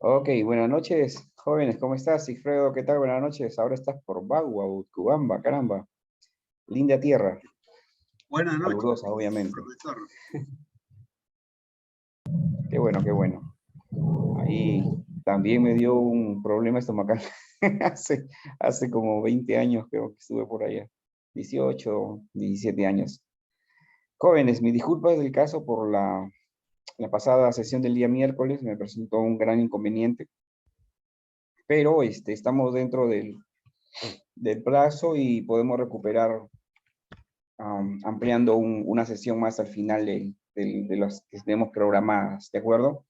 Ok, buenas noches, jóvenes, ¿cómo estás? Sigfredo, ¿qué tal? Buenas noches. Ahora estás por Bagua, Utcubamba, caramba. Linda tierra, Buenas noches, calurosa, obviamente. profesor. Qué bueno, qué bueno. Ahí también me dio un problema estomacal hace, hace como 20 años, creo que estuve por allá. 18, 17 años. Jóvenes, mis disculpas del caso por la pasada sesión del día miércoles, me presentó un gran inconveniente, pero estamos dentro del plazo y podemos recuperar ampliando una sesión más al final de las que tenemos programadas, ¿de acuerdo?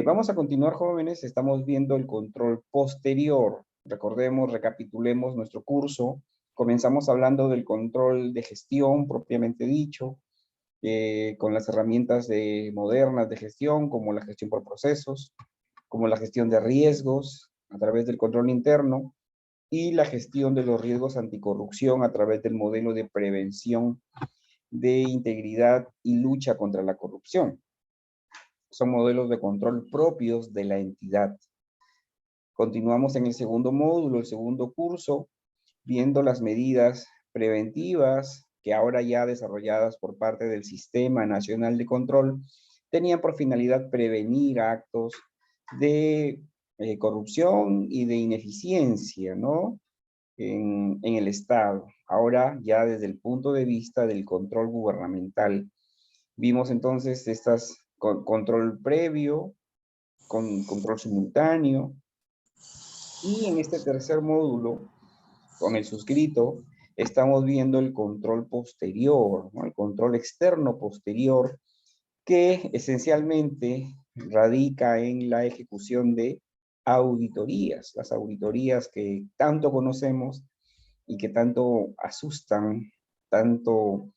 Vamos a continuar, jóvenes. Estamos viendo el control posterior. Recordemos, recapitulemos nuestro curso. Comenzamos hablando del control de gestión propiamente dicho, con las herramientas modernas de gestión, como la gestión por procesos, como la gestión de riesgos a través del control interno, y la gestión de los riesgos anticorrupción a través del modelo de prevención de integridad y lucha contra la corrupción. Son modelos de control propios de la entidad. Continuamos en el segundo módulo, el segundo curso, viendo las medidas preventivas que ahora ya desarrolladas por parte del Sistema Nacional de Control tenían por finalidad prevenir actos de corrupción y de ineficiencia, ¿no? En el Estado. Ahora ya desde el punto de vista del control gubernamental. Vimos entonces control previo, con control simultáneo, y en este tercer módulo, con el suscrito, estamos viendo el control posterior, ¿no? El control externo posterior, que esencialmente radica en la ejecución de auditorías, las auditorías que tanto conocemos y que tanto asustan, tanto,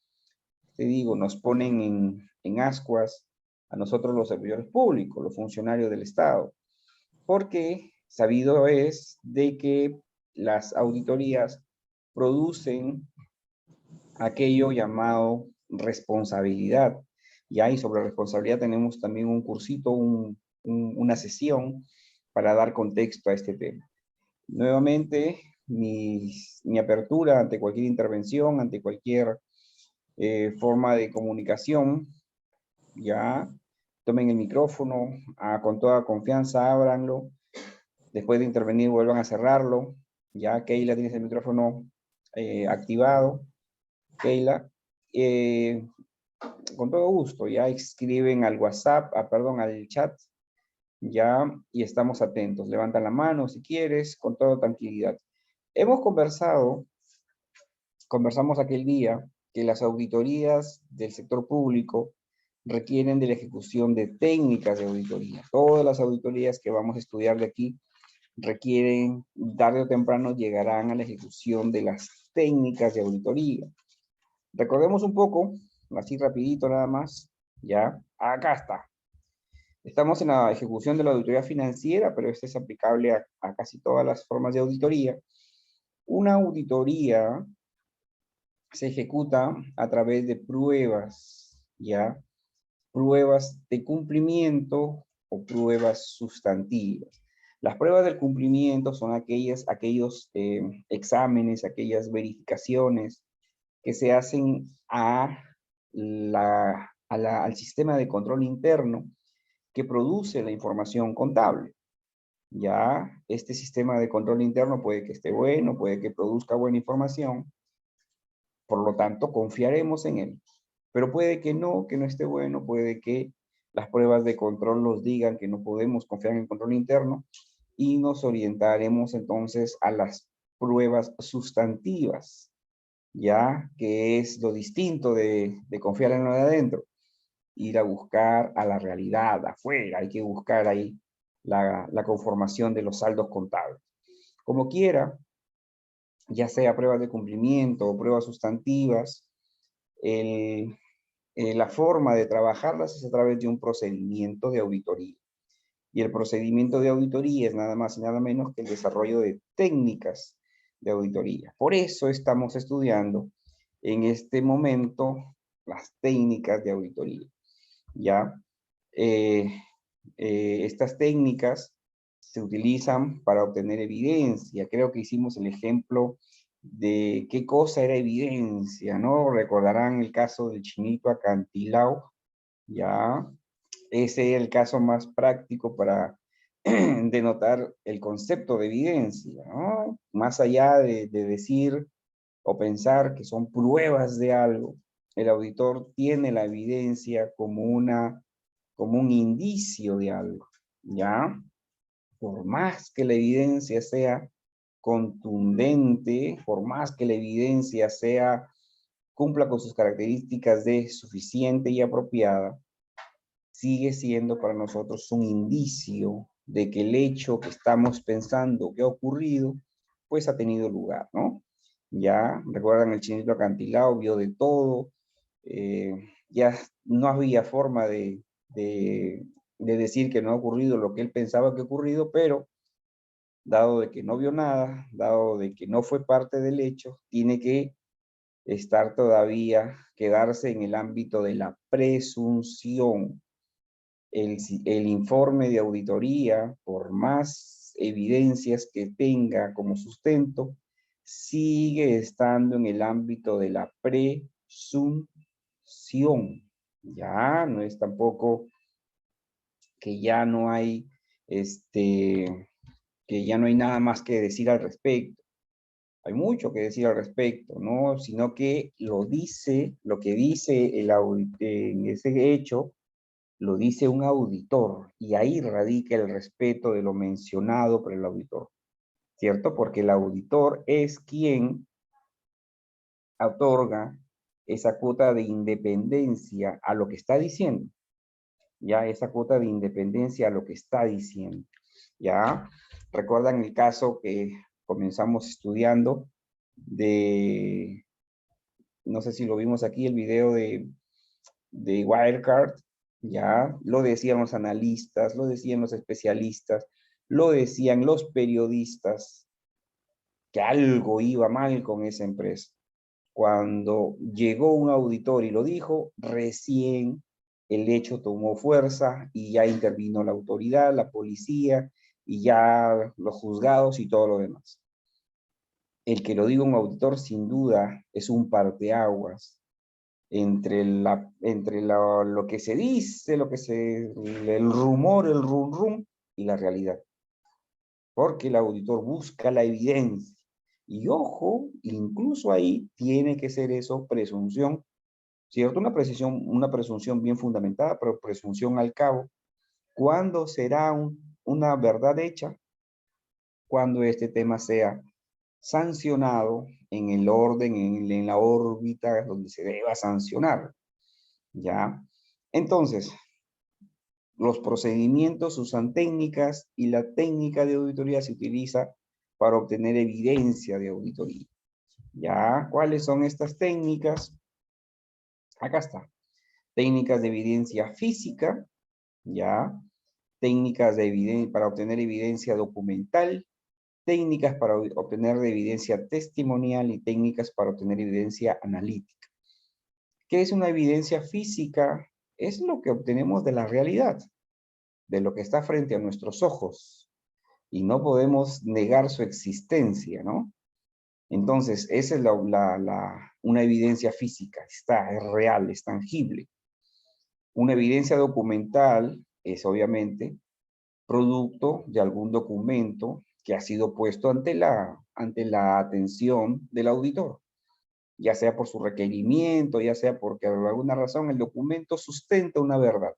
te digo, nos ponen en ascuas a nosotros los servidores públicos, los funcionarios del Estado, porque sabido es de que las auditorías producen aquello llamado responsabilidad. Y sobre responsabilidad tenemos también un cursito, una sesión para dar contexto a este tema. Nuevamente, mi apertura ante cualquier intervención, ante cualquier forma de comunicación, ya tomen el micrófono con toda confianza, ábranlo. Después de intervenir, vuelvan a cerrarlo. Ya, Keila, tienes el micrófono activado. Keila, con todo gusto, ya escriben al WhatsApp, perdón, al chat, ya, y estamos atentos. Levantan la mano si quieres, con toda tranquilidad. Hemos conversamos aquel día que las auditorías del sector público requieren de la ejecución de técnicas de auditoría. Todas las auditorías que vamos a estudiar de aquí requieren, tarde o temprano, llegarán a la ejecución de las técnicas de auditoría. Recordemos un poco, así rapidito nada más, ya, acá está. Estamos en la ejecución de la auditoría financiera, pero este es aplicable a casi todas las formas de auditoría. Una auditoría se ejecuta a través de pruebas, ¿ya? Pruebas de cumplimiento o pruebas sustantivas. Las pruebas del cumplimiento son aquellos exámenes, aquellas verificaciones que se hacen al sistema de control interno que produce la información contable. Ya este sistema de control interno puede que esté bueno, puede que produzca buena información, por lo tanto confiaremos en él. Pero puede que no esté bueno, puede que las pruebas de control nos digan que no podemos confiar en el control interno y nos orientaremos entonces a las pruebas sustantivas, ya que es lo distinto de confiar en lo de adentro, ir a buscar a la realidad, afuera, hay que buscar ahí la conformación de los saldos contables. Como quiera, ya sea pruebas de cumplimiento o pruebas sustantivas, la forma de trabajarlas es a través de un procedimiento de auditoría. Y el procedimiento de auditoría es nada más y nada menos que el desarrollo de técnicas de auditoría. Por eso estamos estudiando en este momento las técnicas de auditoría. ¿Ya? Estas técnicas se utilizan para obtener evidencia. Creo que hicimos el ejemplo de qué cosa era evidencia, ¿no? Recordarán el caso del chinito acantilado, ya. Ese es el caso más práctico para denotar el concepto de evidencia, ¿no? Más allá de decir o pensar que son pruebas de algo, el auditor tiene la evidencia como un indicio de algo, ¿ya? Por más que la evidencia sea contundente, por más que la evidencia cumpla con sus características de suficiente y apropiada, sigue siendo para nosotros un indicio de que el hecho que estamos pensando que ha ocurrido, pues ha tenido lugar, ¿no? Ya, recuerdan el chinito acantilado, vio de todo, ya no había forma de decir que no ha ocurrido lo que él pensaba que ha ocurrido, pero dado de que no vio nada, dado de que no fue parte del hecho, tiene que estar todavía, quedarse en el ámbito de la presunción. El informe de auditoría, por más evidencias que tenga como sustento, sigue estando en el ámbito de la presunción. Ya no es tampoco que ya no hay, que ya no hay nada más que decir al respecto. Hay mucho que decir al respecto, ¿no? Sino que lo que dice en ese hecho, lo dice un auditor, y ahí radica el respeto de lo mencionado por el auditor, ¿cierto? Porque el auditor es quien otorga esa cuota de independencia a lo que está diciendo, ya esa cuota de independencia a lo que está diciendo, ¿ya? ¿Recuerdan el caso que comenzamos estudiando de, no sé si lo vimos aquí, el video de Wirecard? Ya lo decían los analistas, lo decían los especialistas, lo decían los periodistas, que algo iba mal con esa empresa. Cuando llegó un auditor y lo dijo, recién el hecho tomó fuerza y ya intervino la autoridad, la policía y ya los juzgados y todo lo demás. El que lo diga un auditor sin duda es un parteaguas entre lo que se dice, el rumor, el rum rum y la realidad. Porque el auditor busca la evidencia. Y ojo, incluso ahí tiene que ser eso presunción, ¿cierto? Una presunción bien fundamentada, pero presunción al cabo. ¿Cuándo será una verdad hecha? Cuando este tema sea sancionado en el orden, en la órbita donde se deba sancionar, ¿ya? Entonces, los procedimientos usan técnicas y la técnica de auditoría se utiliza para obtener evidencia de auditoría. ¿Ya? ¿Cuáles son estas técnicas? Acá está. Técnicas de evidencia física, ¿ya? Técnicas para obtener evidencia documental, técnicas para obtener evidencia testimonial y técnicas para obtener evidencia analítica. ¿Qué es una evidencia física? Es lo que obtenemos de la realidad, de lo que está frente a nuestros ojos, y no podemos negar su existencia, ¿no? Entonces, esa es una evidencia física, es real, es tangible. Una evidencia documental es obviamente producto de algún documento que ha sido puesto ante la atención del auditor, ya sea por su requerimiento, ya sea porque por alguna razón el documento sustenta una verdad,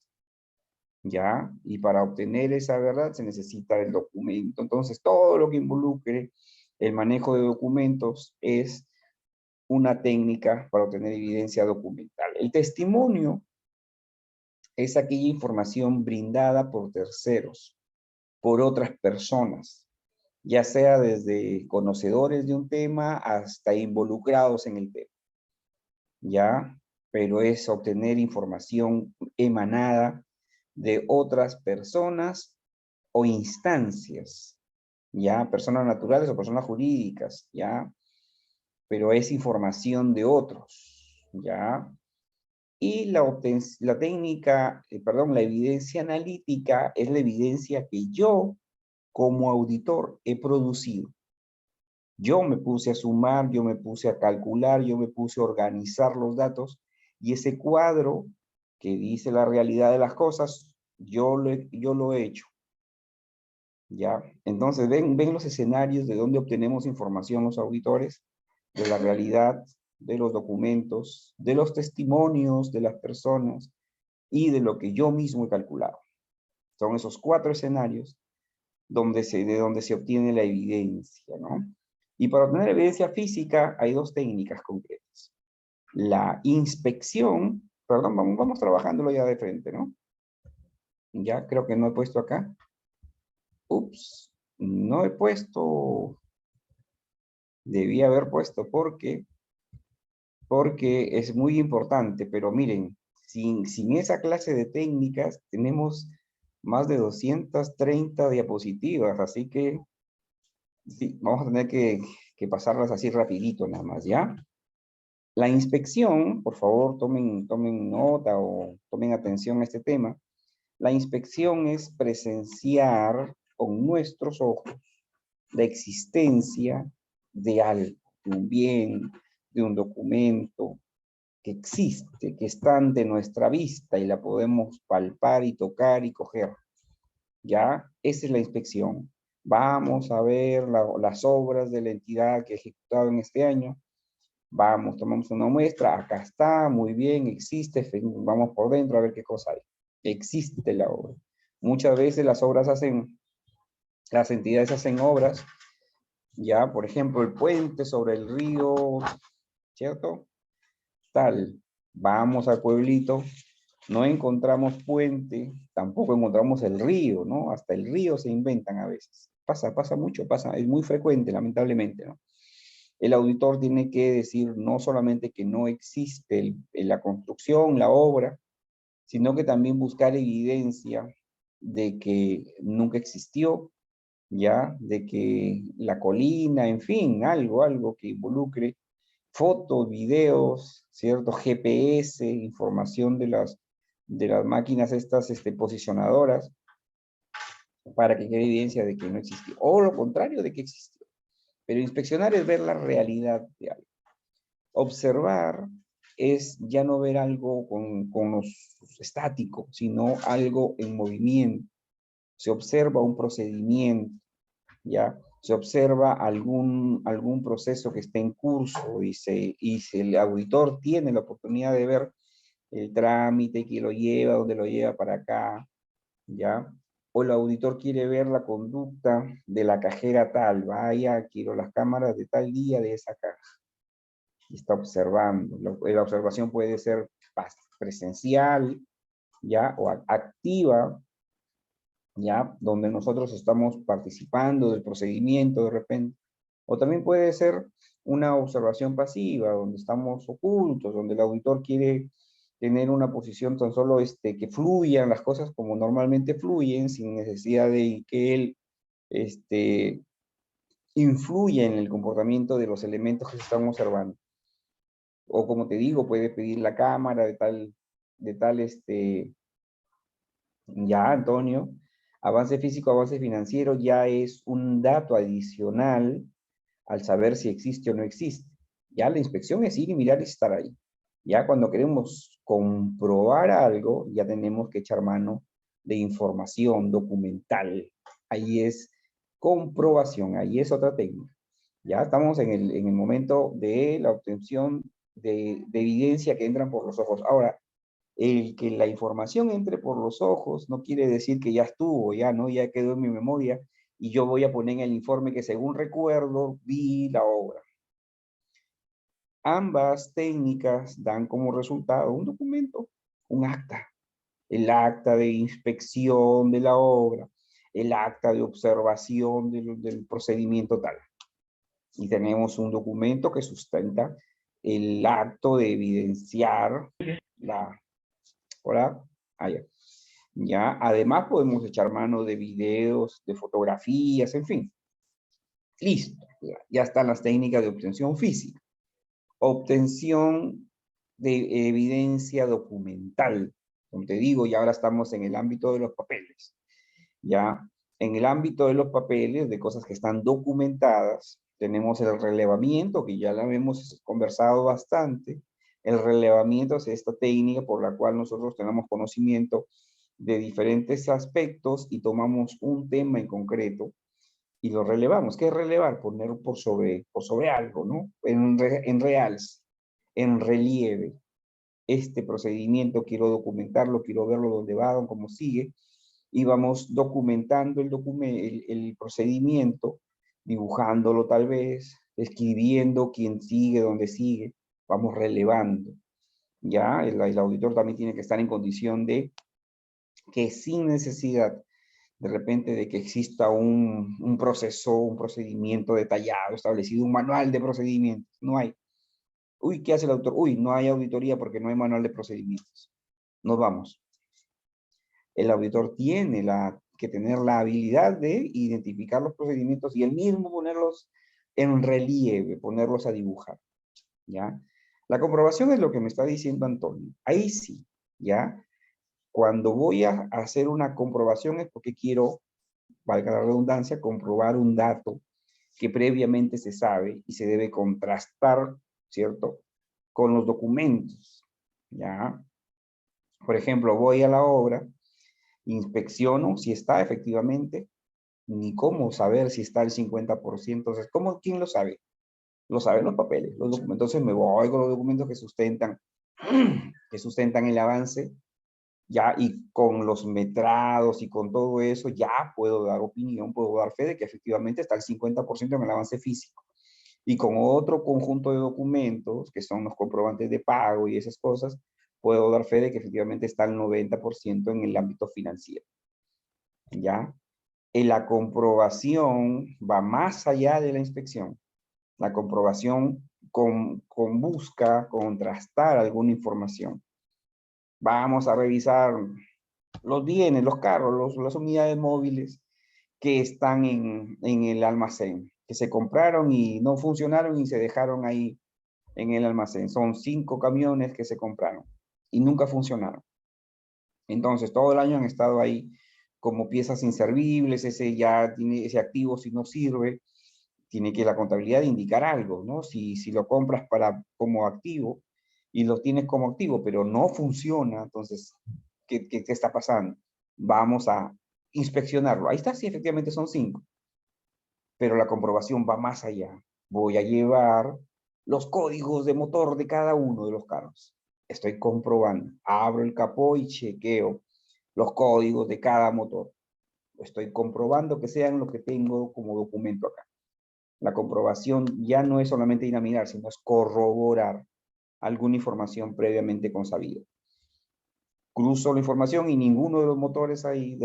¿ya? Y para obtener esa verdad se necesita el documento. Entonces, todo lo que involucre el manejo de documentos es una técnica para obtener evidencia documental. El testimonio es aquella información brindada por terceros, por otras personas, ya sea desde conocedores de un tema hasta involucrados en el tema, ¿ya? Pero es obtener información emanada de otras personas o instancias, ¿ya? Personas naturales o personas jurídicas, ¿ya? Pero es información de otros, ¿ya? Y la técnica, perdón, la evidencia analítica es la evidencia que yo, como auditor, he producido. Yo me puse a sumar, yo me puse a calcular, yo me puse a organizar los datos y ese cuadro que dice la realidad de las cosas, yo lo he hecho. ¿Ya? Entonces, ven los escenarios de donde obtenemos información los auditores, de la realidad, de los documentos, de los testimonios de las personas y de lo que yo mismo he calculado. Son esos 4 escenarios de donde se obtiene la evidencia, ¿no? Y para obtener evidencia física hay 2 técnicas concretas. La inspección, perdón, vamos trabajándolo ya de frente, ¿no? Ya creo que no he puesto acá. Ups, no he puesto, debí haber puesto porque es muy importante, pero miren, sin esa clase de técnicas tenemos más de 230 diapositivas, así que sí, vamos a tener que pasarlas así rapidito nada más, ¿ya? La inspección, por favor, tomen nota o tomen atención a este tema. La inspección es presenciar con nuestros ojos la existencia de algo, de un bien, de un documento que existe, que está ante nuestra vista y la podemos palpar y tocar y coger. ¿Ya? Esa es la inspección. Vamos a ver las obras de la entidad que ha ejecutado en este año. Vamos, tomamos una muestra, acá está, muy bien, existe, vamos por dentro a ver qué cosa hay. Existe la obra. Muchas veces las entidades hacen obras, ya, por ejemplo, el puente sobre el río, ¿cierto? Tal, vamos al pueblito, no encontramos puente, tampoco encontramos el río, ¿no? Hasta el río se inventan a veces. Pasa mucho, es muy frecuente, lamentablemente, ¿no? El auditor tiene que decir no solamente que no existe la construcción, la obra, sino que también buscar evidencia de que nunca existió, ya, de que la colina, en fin, algo que involucre fotos, videos, ¿cierto? GPS, información de las máquinas estas posicionadoras, para que quede evidencia de que no existió, o lo contrario, de que existió. Pero inspeccionar es ver la realidad de algo. Observar es ya no ver algo con los estáticos, sino algo en movimiento. Se observa un procedimiento, ¿ya? Se observa algún proceso que esté en curso y el auditor tiene la oportunidad de ver el trámite que lo lleva, dónde lo lleva para acá, ¿ya? O el auditor quiere ver la conducta de la cajera tal, vaya, quiero las cámaras de tal día de esa caja. Y está observando. La observación puede ser presencial, ¿ya? O activa, ¿ya? Donde nosotros estamos participando del procedimiento de repente. O también puede ser una observación pasiva, donde estamos ocultos, donde el auditor quiere tener una posición tan solo que fluyan las cosas como normalmente fluyen, sin necesidad de que él influya en el comportamiento de los elementos que se están observando. O como te digo, puede pedir la cámara de tal ya, Antonio, avance físico, avance financiero ya es un dato adicional al saber si existe o no existe. Ya la inspección es ir y mirar y estar ahí. Ya cuando queremos comprobar algo, ya tenemos que echar mano de información documental. Ahí es comprobación, ahí es otra técnica. Ya estamos en el momento de la obtención de evidencia que entran por los ojos. Ahora, el que la información entre por los ojos no quiere decir que ya estuvo, ya no, ya quedó en mi memoria y yo voy a poner en el informe que según recuerdo vi la obra. Ambas técnicas dan como resultado un documento, un acta, el acta de inspección de la obra, el acta de observación del procedimiento tal. Y tenemos un documento que sustenta el acto de evidenciar la... ¿Hola? Ya. Ya, además podemos echar mano de videos, de fotografías, en fin. Listo, ya están las técnicas de obtención física. Obtención de evidencia documental. Como te digo, ya ahora estamos en el ámbito de los papeles. Ya en el ámbito de los papeles, de cosas que están documentadas, tenemos el relevamiento, que ya lo hemos conversado bastante. El relevamiento es esta técnica por la cual nosotros tenemos conocimiento de diferentes aspectos y tomamos un tema en concreto y lo relevamos. ¿Qué es relevar? Poner por sobre algo, ¿no? En realce, en relieve. Este procedimiento quiero documentarlo, quiero verlo dónde va, cómo sigue, y vamos documentando el procedimiento, dibujándolo tal vez, escribiendo quién sigue, dónde sigue, vamos relevando. Ya, el auditor también tiene que estar en condición de que sin necesidad de repente de que exista un proceso, un procedimiento detallado, establecido, un manual de procedimientos, no hay. Uy, ¿qué hace el autor? Uy, no hay auditoría porque no hay manual de procedimientos. Nos vamos. El auditor tiene que tener la habilidad de identificar los procedimientos y él mismo ponerlos en relieve, ponerlos a dibujar, ¿ya? La comprobación es lo que me está diciendo Antonio. Ahí sí, ¿ya? Cuando voy a hacer una comprobación es porque quiero, valga la redundancia, comprobar un dato que previamente se sabe y se debe contrastar, ¿cierto? Con los documentos, ¿ya? Por ejemplo, voy a la obra, inspecciono si está efectivamente, ni cómo saber si está el 50%, entonces, ¿quién lo sabe? Lo saben los papeles, los documentos. Entonces me voy con los documentos que sustentan el avance, ya, y con los metrados y con todo eso, ya puedo dar opinión, puedo dar fe de que efectivamente está el 50% en el avance físico. Y con otro conjunto de documentos, que son los comprobantes de pago y esas cosas, puedo dar fe de que efectivamente está el 90% en el ámbito financiero. ¿Ya? La comprobación va más allá de la inspección. La comprobación busca contrastar alguna información. Vamos a revisar los bienes, los carros, las unidades móviles que están en el almacén, que se compraron y no funcionaron y se dejaron ahí en el almacén. Son 5 camiones que se compraron y nunca funcionaron. Entonces, todo el año han estado ahí como piezas inservibles, ese activo si no sirve, tiene que la contabilidad indicar algo, ¿no? Si lo compras como activo y lo tienes como activo, pero no funciona, entonces, ¿qué está pasando? Vamos a inspeccionarlo. Ahí está, sí, efectivamente son 5, pero la comprobación va más allá. Voy a llevar los códigos de motor de cada uno de los carros. Estoy comprobando. Abro el capó y chequeo los códigos de cada motor. Estoy comprobando que sean los que tengo como documento acá. La comprobación ya no es solamente ir a mirar, sino es corroborar alguna información previamente consabida. Cruzo la información y ninguno de los motores ahí,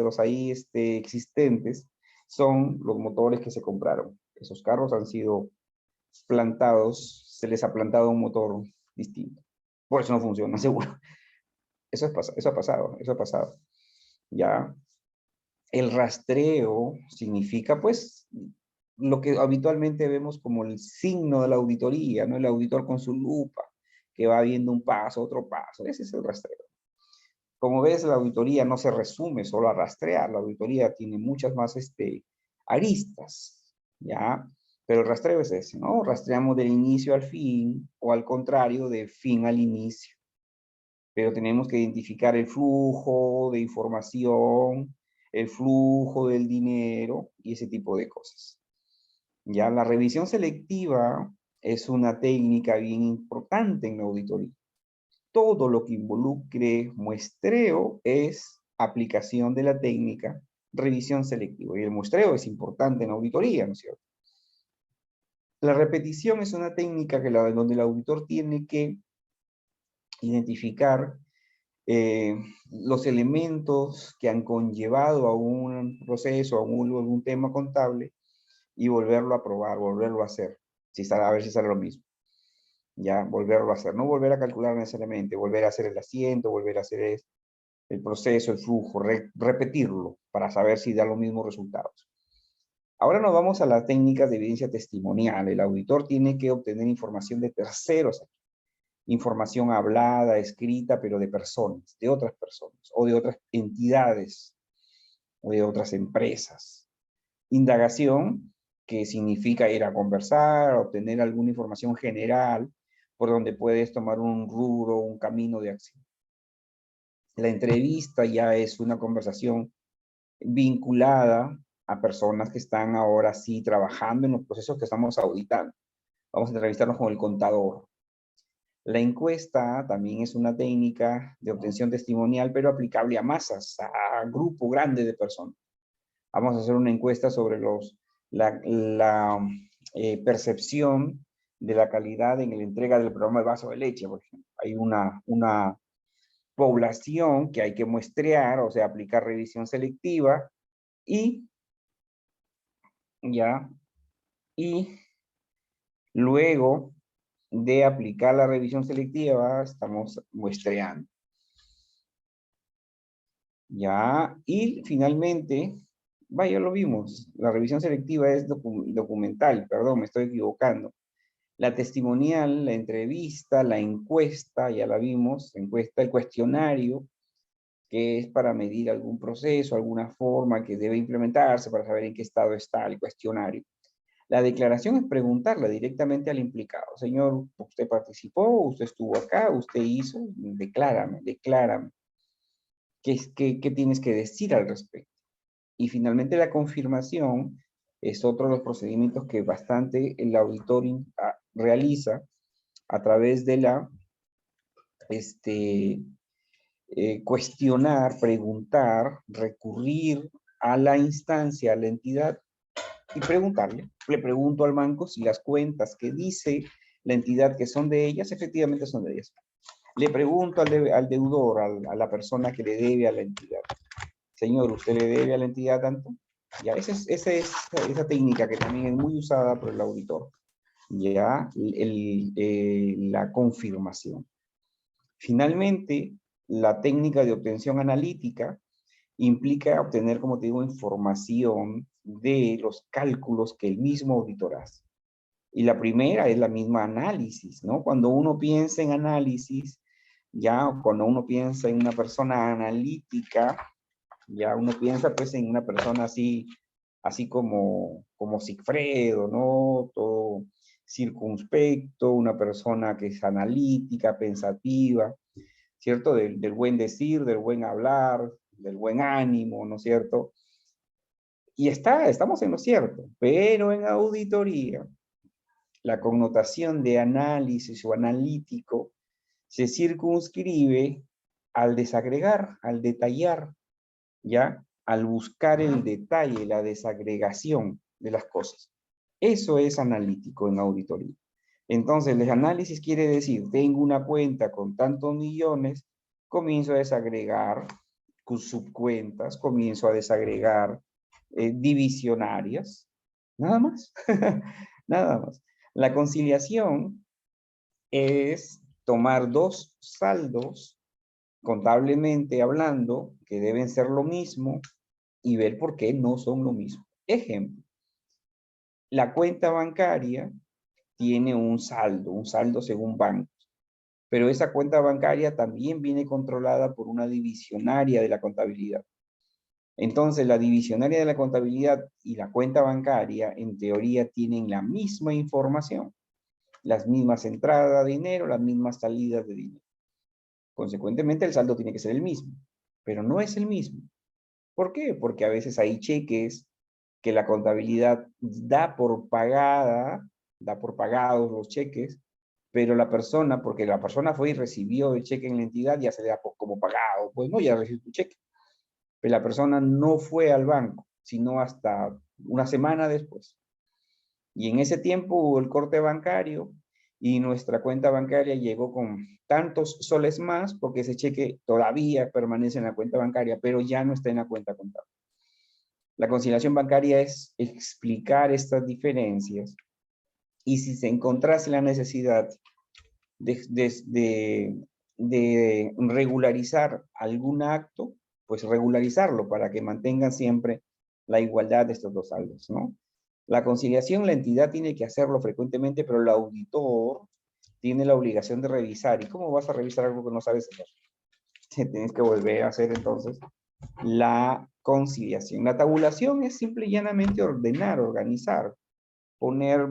existentes, son los motores que se compraron. Esos carros han sido plantados, se les ha plantado un motor distinto. Por eso no funciona, seguro. Eso ha pasado. Ya. El rastreo significa, pues, lo que habitualmente vemos como el signo de la auditoría, ¿no? El auditor con su lupa, que va viendo un paso, otro paso. Ese es el rastreo. Como ves, la auditoría no se resume solo a rastrear. La auditoría tiene muchas más aristas, ¿ya? Pero el rastreo es ese, ¿no? Rastreamos del inicio al fin, o al contrario, de fin al inicio. Pero tenemos que identificar el flujo de información, el flujo del dinero y ese tipo de cosas. Ya la revisión selectiva es una técnica bien importante en la auditoría. Todo lo que involucre muestreo es aplicación de la técnica revisión selectiva. Y el muestreo es importante en la auditoría, ¿no es cierto? La repetición es una técnica donde el auditor tiene que identificar los elementos que han conllevado a un proceso, a algún tema contable, y volverlo a probar, volverlo a hacer, a ver si sale lo mismo. Ya, volverlo a hacer, no volver a calcular necesariamente, volver a hacer el asiento, volver a hacer el proceso, el flujo, repetirlo para saber si da los mismos resultados. Ahora nos vamos a las técnicas de evidencia testimonial. El auditor tiene que obtener información de terceros. información hablada, escrita, pero de personas, de otras personas, o de otras entidades, o de otras empresas. Indagación, que significa ir a conversar, obtener alguna información general, por donde puedes tomar un rubro, un camino de acción. La entrevista ya es una conversación vinculada a personas que están ahora sí trabajando en los procesos que estamos auditando. Vamos a entrevistarnos con el contador. La encuesta también es una técnica de obtención testimonial, pero aplicable a masas, a grupo grande de personas. Vamos a hacer una encuesta sobre la percepción de la calidad en la entrega del programa de vaso de leche, por ejemplo. Hay una población que hay que muestrear, o sea, aplicar revisión selectiva y luego de aplicar la revisión selectiva estamos muestreando. Y finalmente, ya lo vimos, la revisión selectiva es documental, perdón, me estoy equivocando. La testimonial, la entrevista, la encuesta, ya la vimos, encuesta, el cuestionario, que es para medir algún proceso, alguna forma que debe implementarse para saber en qué estado está el cuestionario. La declaración es preguntarle directamente al implicado. Señor, ¿usted participó? ¿Usted estuvo acá? ¿Usted hizo? Declárame. ¿Qué tienes que decir al respecto? Y finalmente la confirmación es otro de los procedimientos que bastante el auditor realiza a través de la cuestionar, preguntar, recurrir a la instancia, a la entidad y preguntarle. Le pregunto al banco si las cuentas que dice la entidad que son de ellas, efectivamente son de ellas. Le pregunto al deudor, a la persona que le debe a la entidad. Señor, ¿usted le debe a la entidad tanto? Ya, esa es esa técnica que también es muy usada por el auditor. Ya, la confirmación. Finalmente, la técnica de obtención analítica implica obtener, como te digo, información de los cálculos que el mismo auditor hace. Y la primera es la misma análisis, ¿no? Cuando uno piensa en análisis, ya cuando uno piensa en una persona analítica, ya uno piensa pues en una persona así como Sigfredo, ¿no? Todo circunspecto, una persona que es analítica, pensativa, ¿cierto? Del buen decir, del buen hablar, del buen ánimo, ¿no es cierto? Y estamos en lo cierto, pero en auditoría, la connotación de análisis o analítico se circunscribe al desagregar, al detallar, ¿ya? Al buscar el detalle, la desagregación de las cosas. Eso es analítico en auditoría. Entonces, el análisis quiere decir, tengo una cuenta con tantos millones, comienzo a desagregar subcuentas, comienzo a desagregar divisionarias, nada más, nada más. La conciliación es tomar dos saldos, contablemente hablando, que deben ser lo mismo, y ver por qué no son lo mismo. Ejemplo, la cuenta bancaria tiene un saldo según bancos, pero esa cuenta bancaria también viene controlada por una divisionaria de la contabilidad. Entonces, la divisionaria de la contabilidad y la cuenta bancaria, en teoría, tienen la misma información, las mismas entradas de dinero, las mismas salidas de dinero. Consecuentemente, el saldo tiene que ser el mismo, pero no es el mismo. ¿Por qué? Porque a veces hay cheques que la contabilidad da por pagados los cheques, pero la persona, porque la persona fue y recibió el cheque en la entidad, ya se le da como pagado, pues no, ya recibió tu cheque. Pero la persona no fue al banco, sino hasta una semana después. Y en ese tiempo hubo el corte bancario y nuestra cuenta bancaria llegó con tantos soles más porque ese cheque todavía permanece en la cuenta bancaria, pero ya no está en la cuenta contable. La conciliación bancaria es explicar estas diferencias y si se encontrase la necesidad de regularizar algún acto, pues regularizarlo para que mantengan siempre la igualdad de estos dos saldos, ¿no? La conciliación, la entidad tiene que hacerlo frecuentemente, pero el auditor tiene la obligación de revisar. ¿Y cómo vas a revisar algo que no sabes hacer? Tienes que volver a hacer entonces la conciliación. La tabulación es simple y llanamente ordenar, organizar, poner,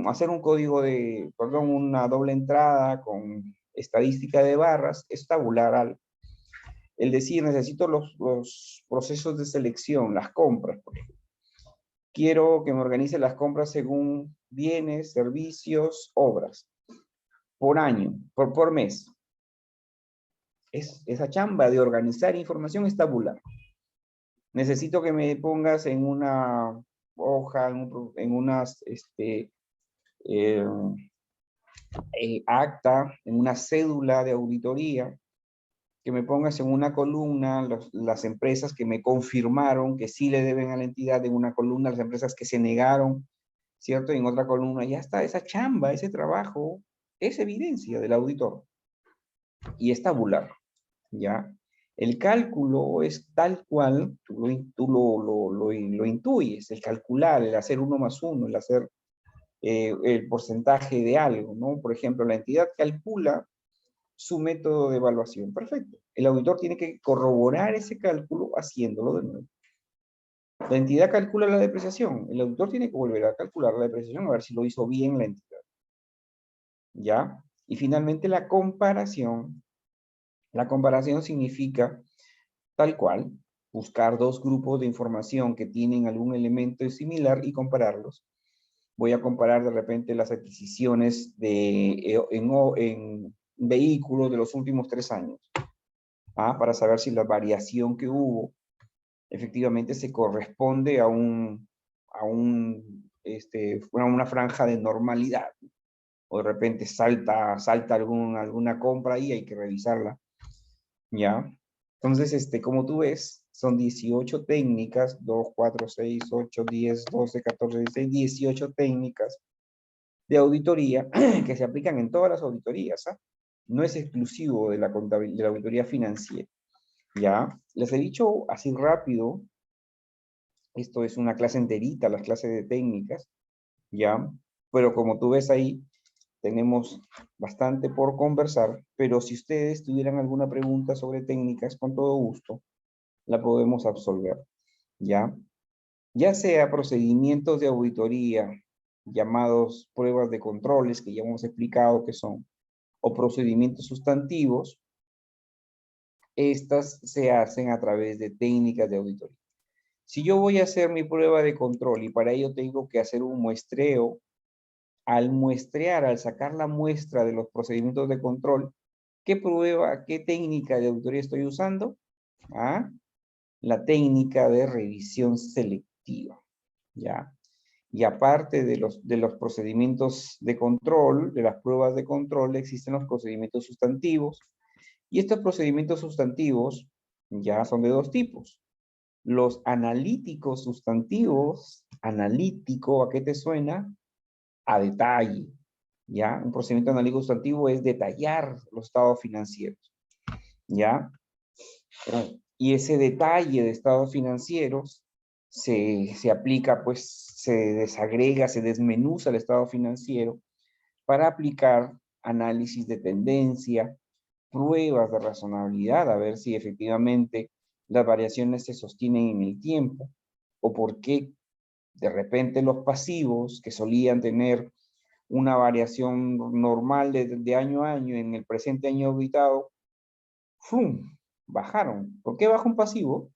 hacer un código de, perdón, una doble entrada con estadística de barras, es tabular algo. El decir, necesito los procesos de selección, las compras, por ejemplo. Quiero que me organice las compras según bienes, servicios, obras, por año, por mes. Esa chamba de organizar información es tabular. Necesito que me pongas en una hoja, en unas acta, en una cédula de auditoría, que me pongas en una columna las empresas que me confirmaron que sí le deben a la entidad, en una columna las empresas que se negaron, ¿cierto? Y en otra columna ya está esa chamba, ese trabajo, es evidencia del auditor. Y es tabular, ¿ya? El cálculo es tal cual, tú lo intuyes, el calcular, el hacer 1 más 1, el hacer el porcentaje de algo, ¿no? Por ejemplo, la entidad calcula su método de evaluación. Perfecto. El auditor tiene que corroborar ese cálculo haciéndolo de nuevo. La entidad calcula la depreciación. El auditor tiene que volver a calcular la depreciación a ver si lo hizo bien la entidad. ¿Ya? Y finalmente la comparación. La comparación significa tal cual, buscar dos grupos de información que tienen algún elemento similar y compararlos. Voy a comparar de repente las adquisiciones en vehículos de los últimos 3 años, para saber si la variación que hubo efectivamente se corresponde a una franja de normalidad. O de repente salta alguna compra y hay que revisarla. ¿Ya? Entonces, como tú ves, son 18 técnicas, 2, 4, 6, 8, 10, 12, 14, 16, 18 técnicas de auditoría que se aplican en todas las auditorías, ¿ah? No es exclusivo de la auditoría financiera, ¿ya? Les he dicho así rápido, esto es una clase enterita, las clases de técnicas, ¿ya? Pero como tú ves ahí, tenemos bastante por conversar, pero si ustedes tuvieran alguna pregunta sobre técnicas, con todo gusto, la podemos absolver, ¿ya? Ya sea procedimientos de auditoría, llamados pruebas de controles, que ya hemos explicado que son, o procedimientos sustantivos, estas se hacen a través de técnicas de auditoría. Si yo voy a hacer mi prueba de control y para ello tengo que hacer un muestreo, al muestrear, al sacar la muestra de los procedimientos de control, ¿qué prueba, qué técnica de auditoría estoy usando? La técnica de revisión selectiva, ¿ya? Y aparte de los procedimientos de control, de las pruebas de control, existen los procedimientos sustantivos. Y estos procedimientos sustantivos ya son de 2 tipos. Los analíticos sustantivos, analítico, ¿a qué te suena? A detalle, ¿ya? Un procedimiento analítico sustantivo es detallar los estados financieros, ¿ya? Y ese detalle de estados financieros se aplica, pues, se desagrega, se desmenuza el estado financiero para aplicar análisis de tendencia, pruebas de razonabilidad, a ver si efectivamente las variaciones se sostienen en el tiempo, o por qué de repente los pasivos que solían tener una variación normal de año a año en el presente año auditado, ¡fum!, bajaron. ¿Por qué baja un pasivo?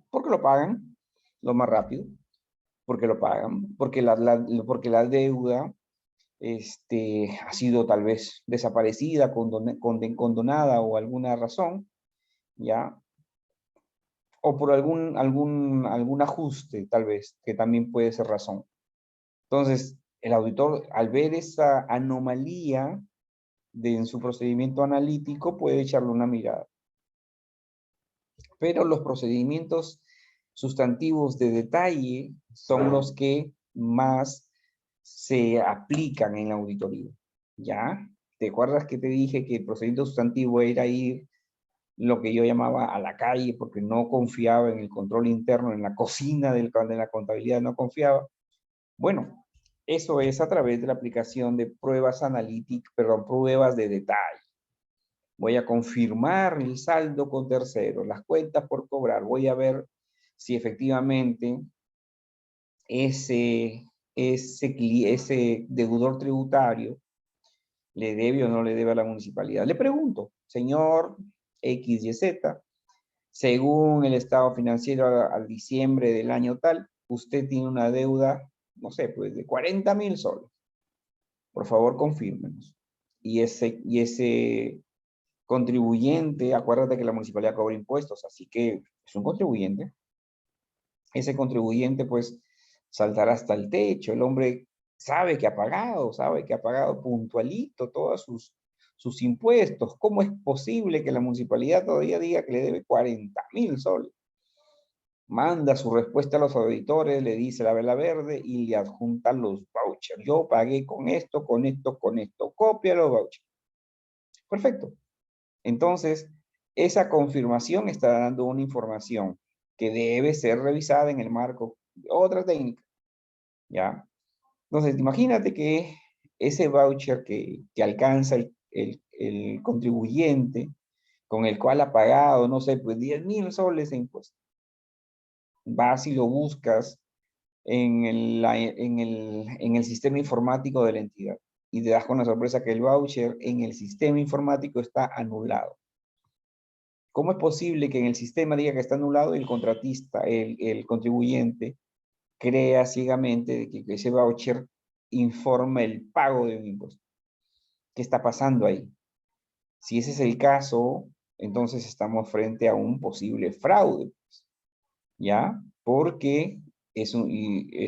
Porque lo pagan lo más rápido, porque lo pagan, porque porque la deuda ha sido tal vez desaparecida, condonada o alguna razón, ¿ya? O por algún ajuste, tal vez, que también puede ser razón. Entonces, el auditor, al ver esa anomalía en su procedimiento analítico, puede echarle una mirada. Pero los procedimientos sustantivos de detalle son los que más se aplican en la auditoría, ¿ya? ¿Te acuerdas que te dije que el procedimiento sustantivo era ir lo que yo llamaba a la calle porque no confiaba en el control interno, en la cocina de la contabilidad no confiaba? Bueno, Eso es a través de la aplicación de pruebas analíticas, perdón, pruebas de detalle. Voy a confirmar el saldo con terceros, las cuentas por cobrar. Voy a ver si efectivamente ese deudor tributario le debe o no le debe a la municipalidad. Le pregunto, señor XYZ, según el estado financiero al diciembre del año tal, usted tiene una deuda, no sé, pues de 40.000 soles. Por favor, confírmenos. Y ese contribuyente, acuérdate que la municipalidad cobra impuestos, así que es un contribuyente. Ese contribuyente, pues, saltará hasta el techo. El hombre sabe que ha pagado puntualito todos sus impuestos. ¿Cómo es posible que la municipalidad todavía diga que le debe 40.000 soles? Manda su respuesta a los auditores, le dice la vela verde y le adjuntan los vouchers. Yo pagué con esto, con esto, con esto. Copia los vouchers. Perfecto. Entonces, esa confirmación está dando una información que debe ser revisada en el marco de otra técnica, ¿ya? Entonces, imagínate que ese voucher que alcanza el contribuyente con el cual ha pagado, no sé, pues 10.000 soles de impuestos. Vas y lo buscas en el sistema informático de la entidad y te das con la sorpresa que el voucher en el sistema informático está anulado. ¿Cómo es posible que en el sistema diga que está anulado y el contratista, el contribuyente, crea ciegamente de que ese voucher informa el pago de un impuesto? ¿Qué está pasando ahí? Si ese es el caso, entonces estamos frente a un posible fraude, ¿ya? Porque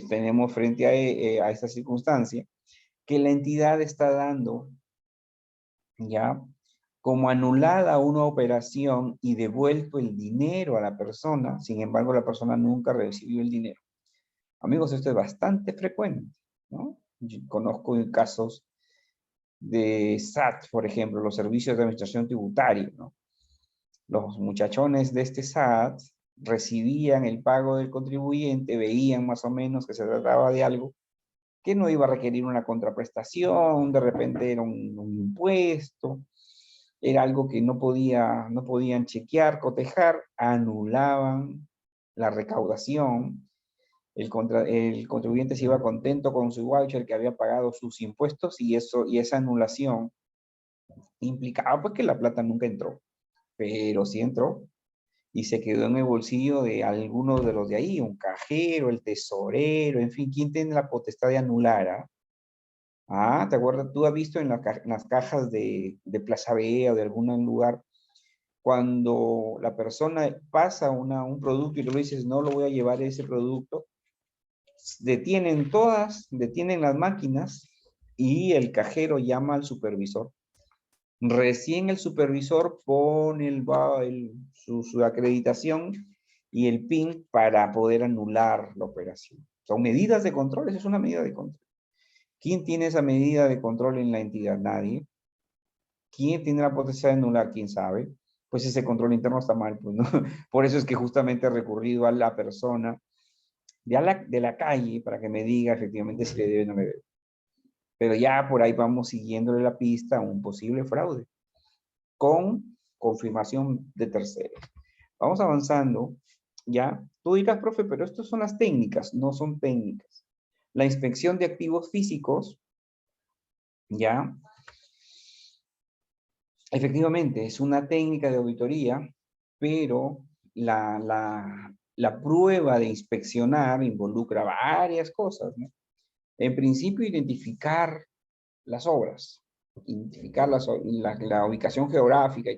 tenemos frente a esta circunstancia que la entidad está dando, ¿ya? Como anulada una operación y devuelto el dinero a la persona, sin embargo la persona nunca recibió el dinero. Amigos, esto es bastante frecuente, ¿no? Yo conozco casos de SAT, por ejemplo, los servicios de administración tributaria, ¿no? Los muchachones de este SAT recibían el pago del contribuyente, veían más o menos que se trataba de algo que no iba a requerir una contraprestación, de repente era un impuesto, era algo que no podían chequear, cotejar, anulaban la recaudación, el contribuyente se iba contento con su voucher que había pagado sus impuestos y esa anulación implicaba pues que la plata nunca entró, pero sí entró y se quedó en el bolsillo de algunos de los de ahí, un cajero, el tesorero, en fin, ¿quién tiene la potestad de anular? ¿Te acuerdas? ¿Tú has visto en las cajas de Plaza Vea o de algún lugar cuando la persona pasa un producto y tú le dices, no lo voy a llevar ese producto? Detienen las máquinas y el cajero llama al supervisor. Recién el supervisor pone su acreditación y el PIN para poder anular la operación. Son medidas de control, eso es una medida de control. ¿Quién tiene esa medida de control en la entidad? Nadie. ¿Quién tiene la potestad de anular? ¿Quién sabe? Pues ese control interno está mal, pues, ¿no? Por eso es que justamente he recurrido a la persona de la calle para que me diga efectivamente si le debe o no le debe. Pero ya por ahí vamos siguiéndole la pista a un posible fraude con confirmación de terceros. Vamos avanzando, ¿ya? Tú dirás, profe, pero estas son las técnicas. No son técnicas. La inspección de activos físicos, ¿ya? Efectivamente, es una técnica de auditoría, pero la prueba de inspeccionar involucra varias cosas, ¿no? En principio, identificar las obras, identificar la ubicación geográfica.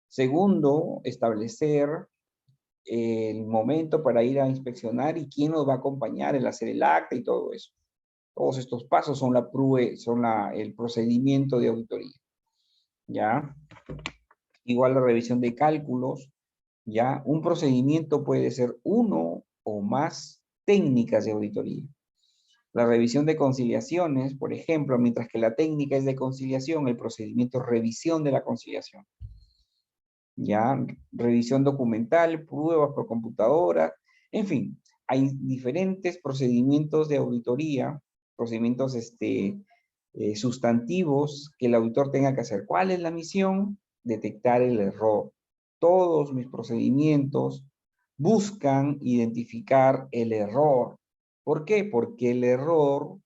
Segundo, establecer el momento para ir a inspeccionar y quién nos va a acompañar, el hacer el acta y todo eso. Todos estos pasos son el procedimiento de auditoría, ¿ya? Igual la revisión de cálculos, ¿ya? Un procedimiento puede ser uno o más técnicas de auditoría. La revisión de conciliaciones, por ejemplo, mientras que la técnica es de conciliación, el procedimiento es revisión de la conciliación. ¿Ya? Revisión documental, pruebas por computadora, en fin, hay diferentes procedimientos de auditoría procedimientos sustantivos que el auditor tenga que hacer. ¿Cuál es la misión? Detectar el error. Todos mis procedimientos buscan identificar el error. ¿Por qué? Porque el error,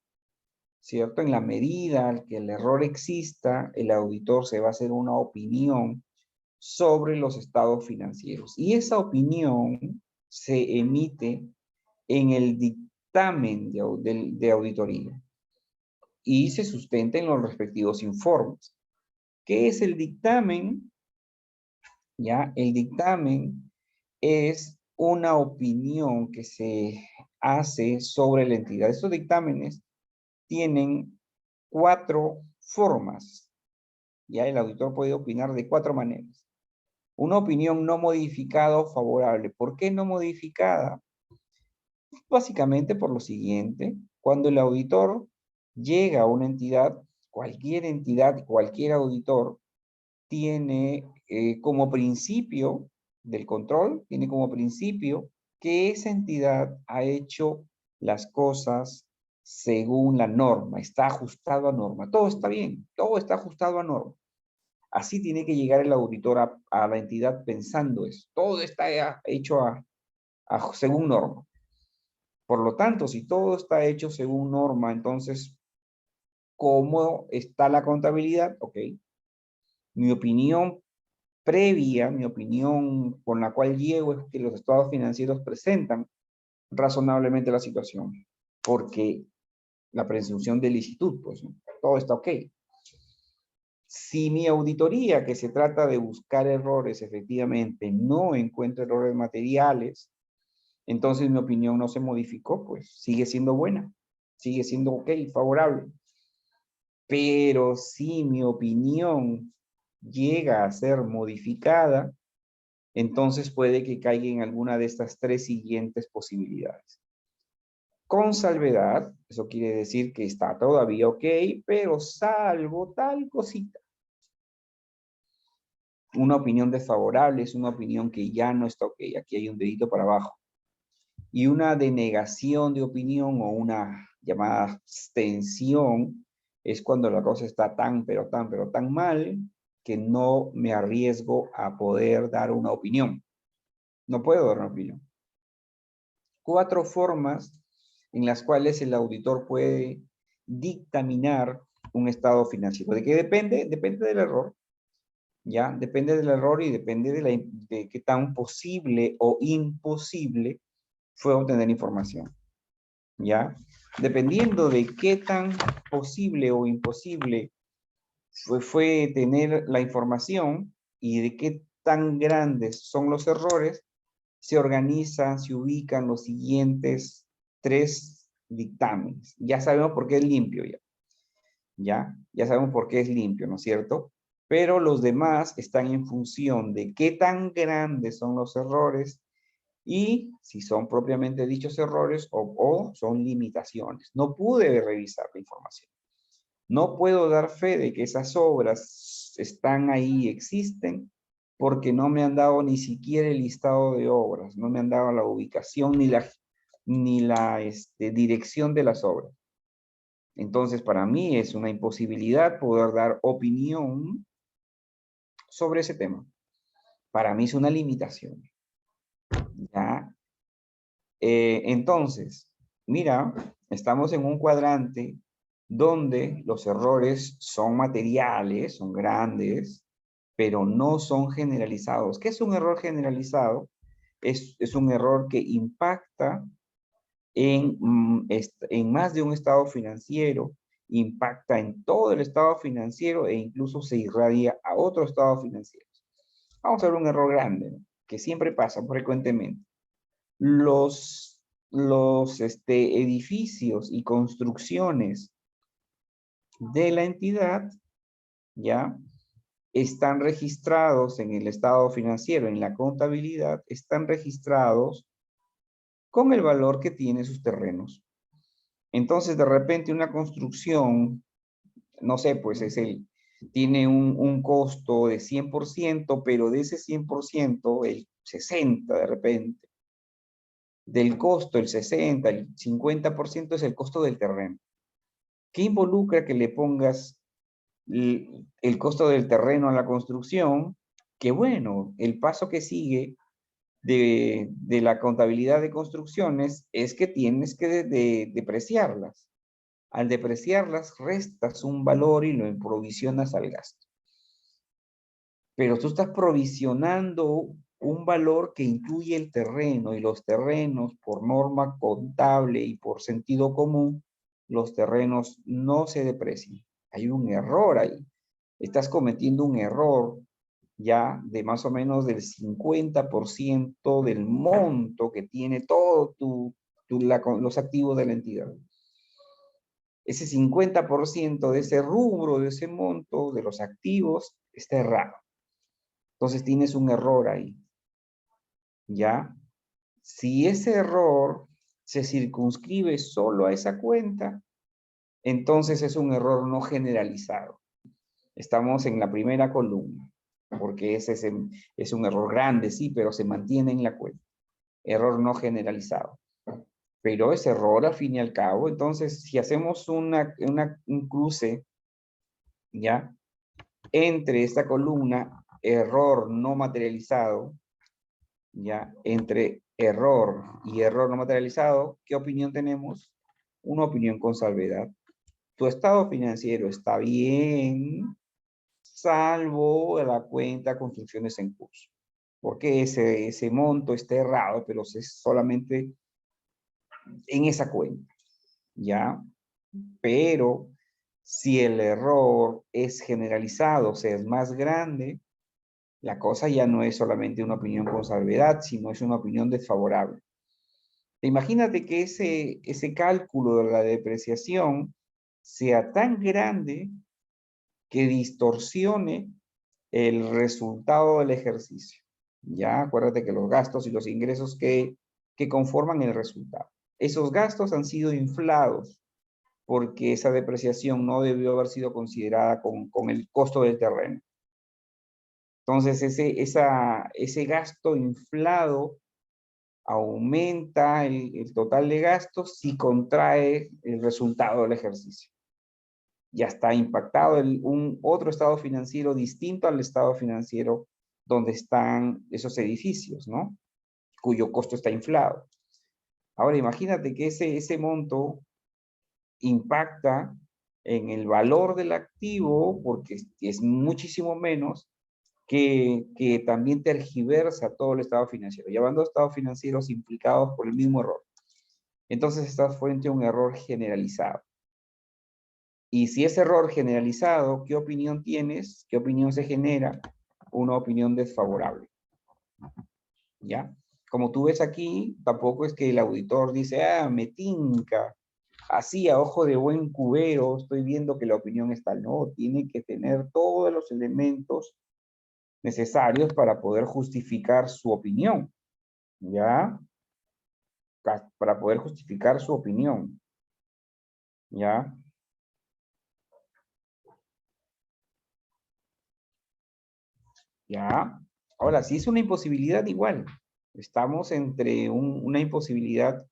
¿cierto? En la medida que el error exista, el auditor se va a hacer una opinión sobre los estados financieros. Y esa opinión se emite en el dictamen de auditoría y se sustenta en los respectivos informes. ¿Qué es el dictamen? Ya, el dictamen es una opinión que se hace sobre la entidad. Estos dictámenes tienen 4 formas. Ya el auditor puede opinar de 4 maneras. Una opinión no modificada o favorable. ¿Por qué no modificada? Básicamente por lo siguiente: cuando el auditor llega a una entidad, cualquier auditor tiene como principio del control, tiene como principio que esa entidad ha hecho las cosas según la norma, está ajustado a norma, todo está bien, todo está ajustado a norma. Así tiene que llegar el auditor a la entidad pensando eso, todo está hecho según norma. Por lo tanto, si todo está hecho según norma, entonces, ¿cómo está la contabilidad? Ok. Mi opinión previa, mi opinión con la cual llego es que los estados financieros presentan razonablemente la situación, porque la presunción de licitud, pues, ¿no? Todo está ok. Si mi auditoría, que se trata de buscar errores, efectivamente no encuentra errores materiales, entonces mi opinión no se modificó, pues sigue siendo buena, sigue siendo ok, favorable. Pero si mi opinión llega a ser modificada, entonces puede que caiga en alguna de estas 3 siguientes posibilidades. Con salvedad, eso quiere decir que está todavía ok, pero salvo tal cosita. Una opinión desfavorable es una opinión que ya no está ok, aquí hay un dedito para abajo. Y una denegación de opinión o una llamada abstención es cuando la cosa está pero tan mal que no me arriesgo a poder dar una opinión. No puedo dar una opinión. 4 formas en las cuales el auditor puede dictaminar un estado financiero. ¿De qué depende? Depende del error. ¿Ya? Depende del error y depende de qué tan posible o imposible fue obtener información. ¿Ya? Dependiendo de qué tan posible o imposible fue tener la información y de qué tan grandes son los errores, se organizan, se ubican los siguientes 3 dictámenes. Ya sabemos por qué es limpio ya. Ya sabemos por qué es limpio, ¿no es cierto? Pero los demás están en función de qué tan grandes son los errores y si son propiamente dichos errores o son limitaciones. No pude revisar la información. No puedo dar fe de que esas obras están ahí, existen, porque no me han dado ni siquiera el listado de obras, no me han dado la ubicación ni la dirección de las obras. Entonces, para mí es una imposibilidad poder dar opinión sobre ese tema. Para mí es una limitación. ¿Ya? Entonces, mira, estamos en un cuadrante donde los errores son materiales, son grandes, pero no son generalizados. ¿Qué es un error generalizado? Es un error que impacta en más de un estado financiero, impacta en todo el estado financiero e incluso se irradia a otro estado financiero. Vamos a ver un error grande, ¿no? Que siempre pasa frecuentemente. Los edificios y construcciones de la entidad, ¿ya? Están registrados en el estado financiero, en la contabilidad, están registrados con el valor que tienen sus terrenos. Entonces, de repente, una construcción, no sé, pues tiene un costo de 100%, pero de ese 100%, el 60% de repente, del costo, el 60%, el 50% es el costo del terreno. ¿Qué involucra que le pongas el costo del terreno a la construcción? Que bueno, el paso que sigue de la contabilidad de construcciones es que tienes que depreciarlas. Al depreciarlas, restas un valor y lo provisionas al gasto. Pero tú estás provisionando un valor que incluye el terreno, y los terrenos, por norma contable y por sentido común, los terrenos no se deprecian. Hay un error ahí. Estás cometiendo un error ya de más o menos del 50% del monto que tiene todo los activos de la entidad. Ese 50% de ese rubro, de ese monto, de los activos, está errado. Entonces tienes un error ahí, ¿ya? Si ese error se circunscribe solo a esa cuenta, entonces es un error no generalizado. Estamos en la primera columna, porque ese es un error grande, sí, pero se mantiene en la cuenta. Error no generalizado. Pero es error al fin y al cabo. Entonces, si hacemos un cruce, ¿ya? Entre esta columna, error no materializado, ¿ya? Entre error y error no materializado, ¿qué opinión tenemos? Una opinión con salvedad. Tu estado financiero está bien, salvo la cuenta construcciones en curso. Porque ese monto está errado, pero es solamente en esa cuenta, ¿ya? Pero si el error es generalizado, o sea, es más grande, la cosa ya no es solamente una opinión con salvedad, sino es una opinión desfavorable. Imagínate que ese cálculo de la depreciación sea tan grande que distorsione el resultado del ejercicio. Ya, acuérdate que los gastos y los ingresos que conforman el resultado. Esos gastos han sido inflados porque esa depreciación no debió haber sido considerada con el costo del terreno. Entonces, ese gasto inflado aumenta el total de gastos si contrae el resultado del ejercicio. Ya está impactado un otro estado financiero distinto al estado financiero donde están esos edificios, ¿no? Cuyo costo está inflado. Ahora, imagínate que ese monto impacta en el valor del activo porque es muchísimo menos que también tergiversa todo el estado financiero. Ya van dos estados financieros implicados por el mismo error. Entonces estás frente a un error generalizado. Y si es error generalizado, ¿qué opinión tienes? ¿Qué opinión se genera? Una opinión desfavorable. ¿Ya? Como tú ves aquí, tampoco es que el auditor dice, ah, me tinca, así a ojo de buen cubero, estoy viendo que la opinión está. No, tiene que tener todos los elementos necesarios para poder justificar su opinión. ¿Ya? Para poder justificar su opinión. ¿Ya? ¿Ya? Ahora, si es una imposibilidad, igual. Estamos entre una imposibilidad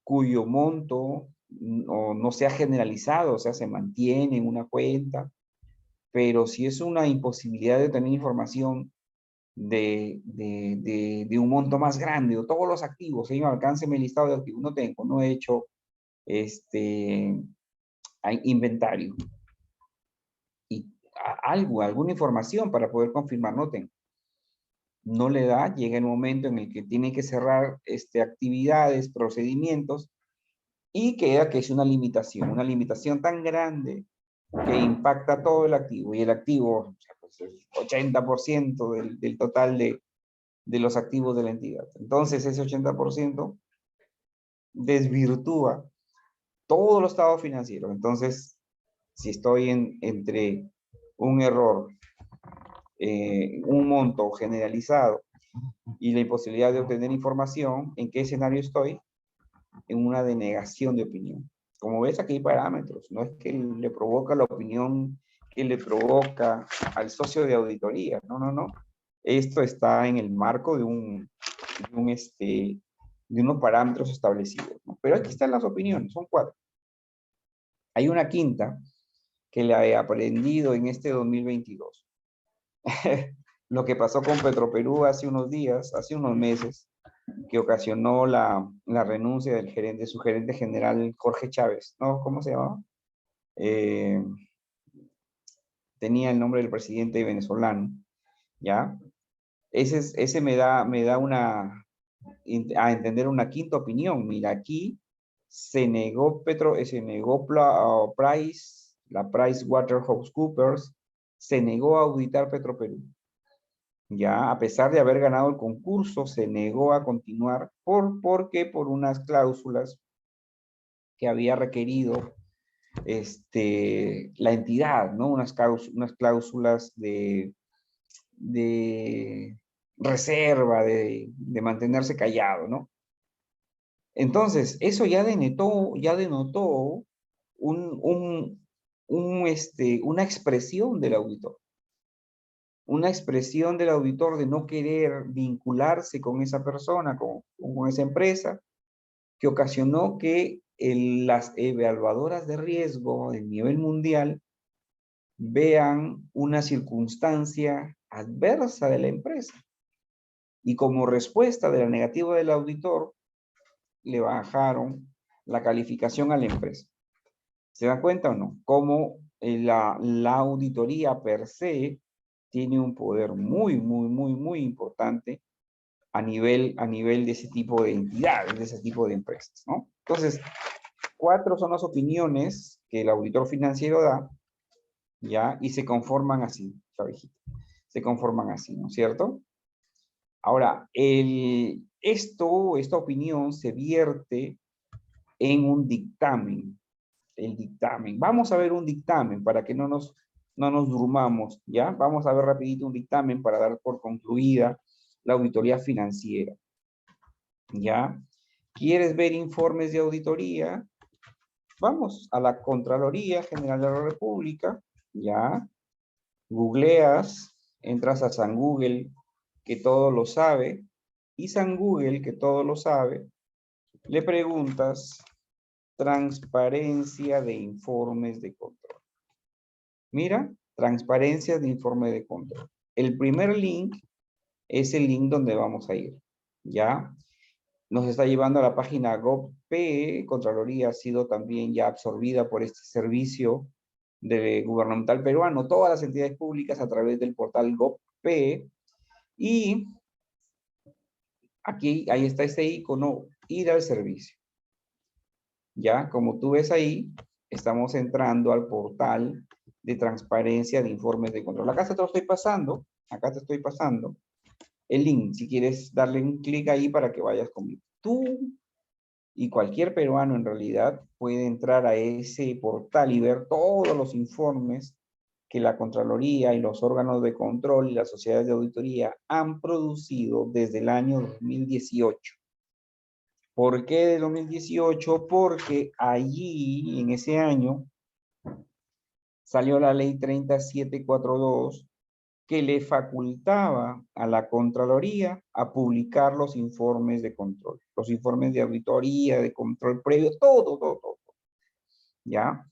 cuyo monto no sea generalizado, o sea, se mantiene en una cuenta, pero si es una imposibilidad de tener información de un monto más grande, o todos los activos, señor, alcánceme el listado de activos, no he hecho inventario. Y alguna información para poder confirmar, no tengo. No le da, llega el momento en el que tiene que cerrar actividades, procedimientos, y queda que es una limitación tan grande que impacta todo el activo, y el activo, o sea, pues el 80% del total de los activos de la entidad. Entonces ese 80% desvirtúa todos los estados financieros. Entonces, si estoy entre un error, un monto generalizado y la imposibilidad de obtener información, ¿en qué escenario estoy? En una denegación de opinión. Como ves, aquí hay parámetros. No es que le provoca la opinión que le provoca al socio de auditoría. No. Esto está en el marco de unos parámetros establecidos, ¿no? Pero aquí están las opiniones, son 4. Hay una quinta que la he aprendido en este 2022. Lo que pasó con Petroperú hace unos días, hace unos meses, que ocasionó la renuncia de su gerente general, Jorge Chávez, ¿no? ¿Cómo se llamaba? Eh, tenía el nombre del presidente venezolano, ¿ya? Ese me da a entender una quinta opinión. Mira, aquí se negó Price, la PricewaterhouseCoopers, se negó a auditar Petroperú. Ya, a pesar de haber ganado el concurso, se negó a continuar porque por unas cláusulas que había requerido la entidad, ¿no? Unas cláusulas de reserva, de mantenerse callado, ¿no? Entonces, eso ya denotó una expresión del auditor. Una expresión del auditor de no querer vincularse con esa persona, con esa empresa, que ocasionó que las evaluadoras de riesgo a nivel mundial vean una circunstancia adversa de la empresa. Y como respuesta de la negativa del auditor, le bajaron la calificación a la empresa. ¿Se dan cuenta o no? Cómo la auditoría per se tiene un poder muy, muy, muy, muy importante a nivel de ese tipo de entidades, de ese tipo de empresas, ¿no? Entonces, 4 son las opiniones que el auditor financiero da, ¿ya? Y se conforman así, chavijita. Se conforman así, ¿no es cierto? Ahora, esta opinión se vierte en un dictamen. El dictamen. Vamos a ver un dictamen para que no nos durmamos, ¿ya? Vamos a ver rapidito un dictamen para dar por concluida la auditoría financiera, ¿ya? ¿Quieres ver informes de auditoría? Vamos a la Contraloría General de la República, ¿ya? Googleas, entras a San Google, que todo lo sabe, y San Google, que todo lo sabe, le preguntas transparencia de informes de control. Mira, transparencia de informe de control. El primer link es el link donde vamos a ir, ¿ya? Nos está llevando a la página GovP. Contraloría ha sido también ya absorbida por este servicio gubernamental peruano, todas las entidades públicas a través del portal GovP. Y aquí, ahí está este icono, ir al servicio. Ya, como tú ves ahí, estamos entrando al portal de transparencia de informes de control. Acá te estoy pasando el link, si quieres darle un clic ahí para que vayas conmigo. Tú y cualquier peruano en realidad puede entrar a ese portal y ver todos los informes que la Contraloría y los órganos de control y las sociedades de auditoría han producido desde el año 2018. ¿Por qué de 2018? Porque allí, en ese año, salió la ley 30742 que le facultaba a la Contraloría a publicar los informes de control, los informes de auditoría, de control previo, todo. ¿Ya?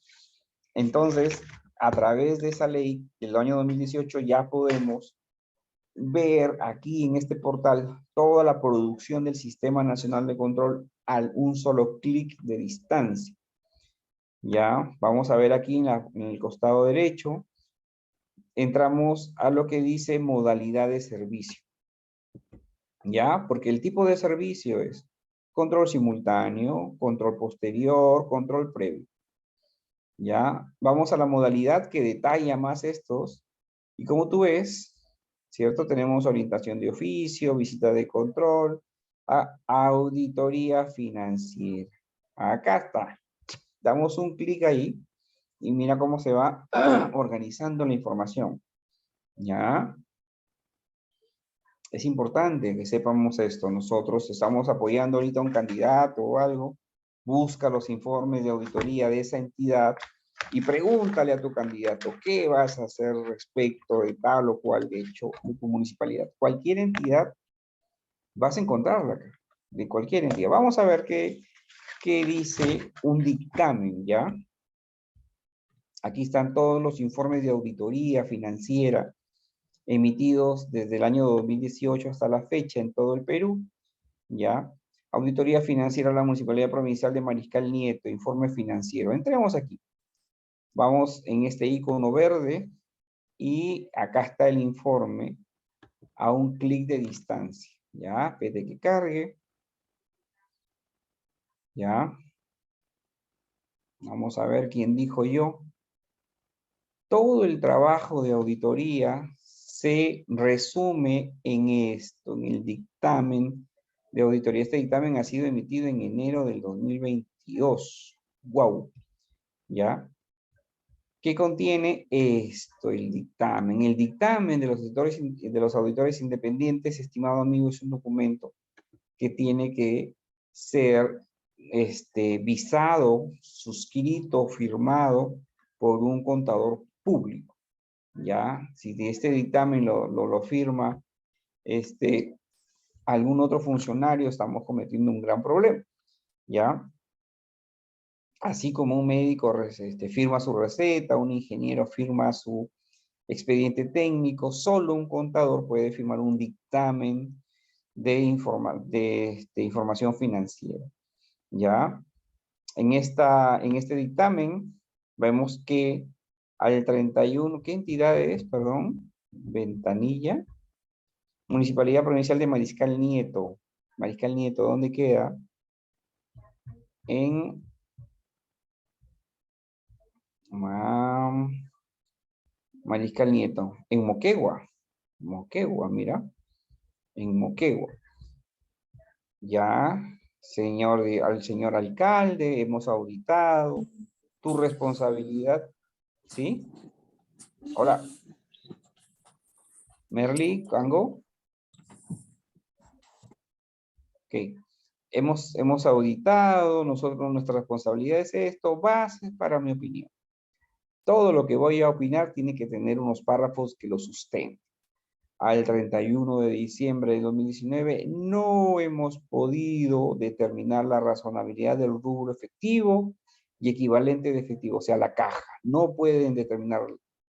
Entonces, a través de esa ley del año 2018 ya podemos ver aquí en este portal toda la producción del Sistema Nacional de Control a un solo clic de distancia. Ya, vamos a ver aquí en el costado derecho, entramos a lo que dice modalidad de servicio. Ya, porque el tipo de servicio es control simultáneo, control posterior, control previo. Ya, vamos a la modalidad que detalla más estos. Y como tú ves, ¿cierto? Tenemos orientación de oficio, visita de control, auditoría financiera. Acá está. Damos un clic ahí y mira cómo se va organizando la información. ¿Ya? Es importante que sepamos esto. Nosotros estamos apoyando ahorita a un candidato o algo. Busca los informes de auditoría de esa entidad y pregúntale a tu candidato qué vas a hacer respecto de tal o cual hecho de tu municipalidad. Cualquier entidad vas a encontrarla acá, de cualquier entidad. Vamos a ver qué dice un dictamen, ¿ya? Aquí están todos los informes de auditoría financiera emitidos desde el año 2018 hasta la fecha en todo el Perú, ¿ya? Auditoría financiera de la Municipalidad Provincial de Mariscal Nieto, informe financiero. Entremos aquí. Vamos en este icono verde y acá está el informe a un clic de distancia, ¿ya? Espere que cargue, ¿ya? Vamos a ver quién dijo yo. Todo el trabajo de auditoría se resume en esto, en el dictamen de auditoría. Este dictamen ha sido emitido en enero del 2022. ¡Wow! ¿Ya? ¿Qué contiene esto, el dictamen? El dictamen de los auditores independientes, estimado amigo, es un documento que tiene que ser visado, suscrito, firmado por un contador público, ¿ya? Si de este dictamen lo firma algún otro funcionario, estamos cometiendo un gran problema, ¿ya? Así como un médico firma su receta, un ingeniero firma su expediente técnico, solo un contador puede firmar un dictamen de información financiera, ¿ya? En este dictamen vemos que al 31, ¿qué entidad es? Perdón, Ventanilla, Municipalidad Provincial de Mariscal Nieto. Mariscal Nieto, ¿dónde queda? En Mariscal Nieto, en Moquegua. Moquegua, mira, en Moquegua. Ya, al señor alcalde, hemos auditado. Tu responsabilidad, ¿sí? Hola. Merly, Kango. Ok. Hemos auditado, nosotros nuestra responsabilidad es esto, bases para mi opinión. Todo lo que voy a opinar tiene que tener unos párrafos que lo sustenten. Al 31 de diciembre de 2019 no hemos podido determinar la razonabilidad del rubro efectivo y equivalente de efectivo, o sea, la caja. No pueden determinar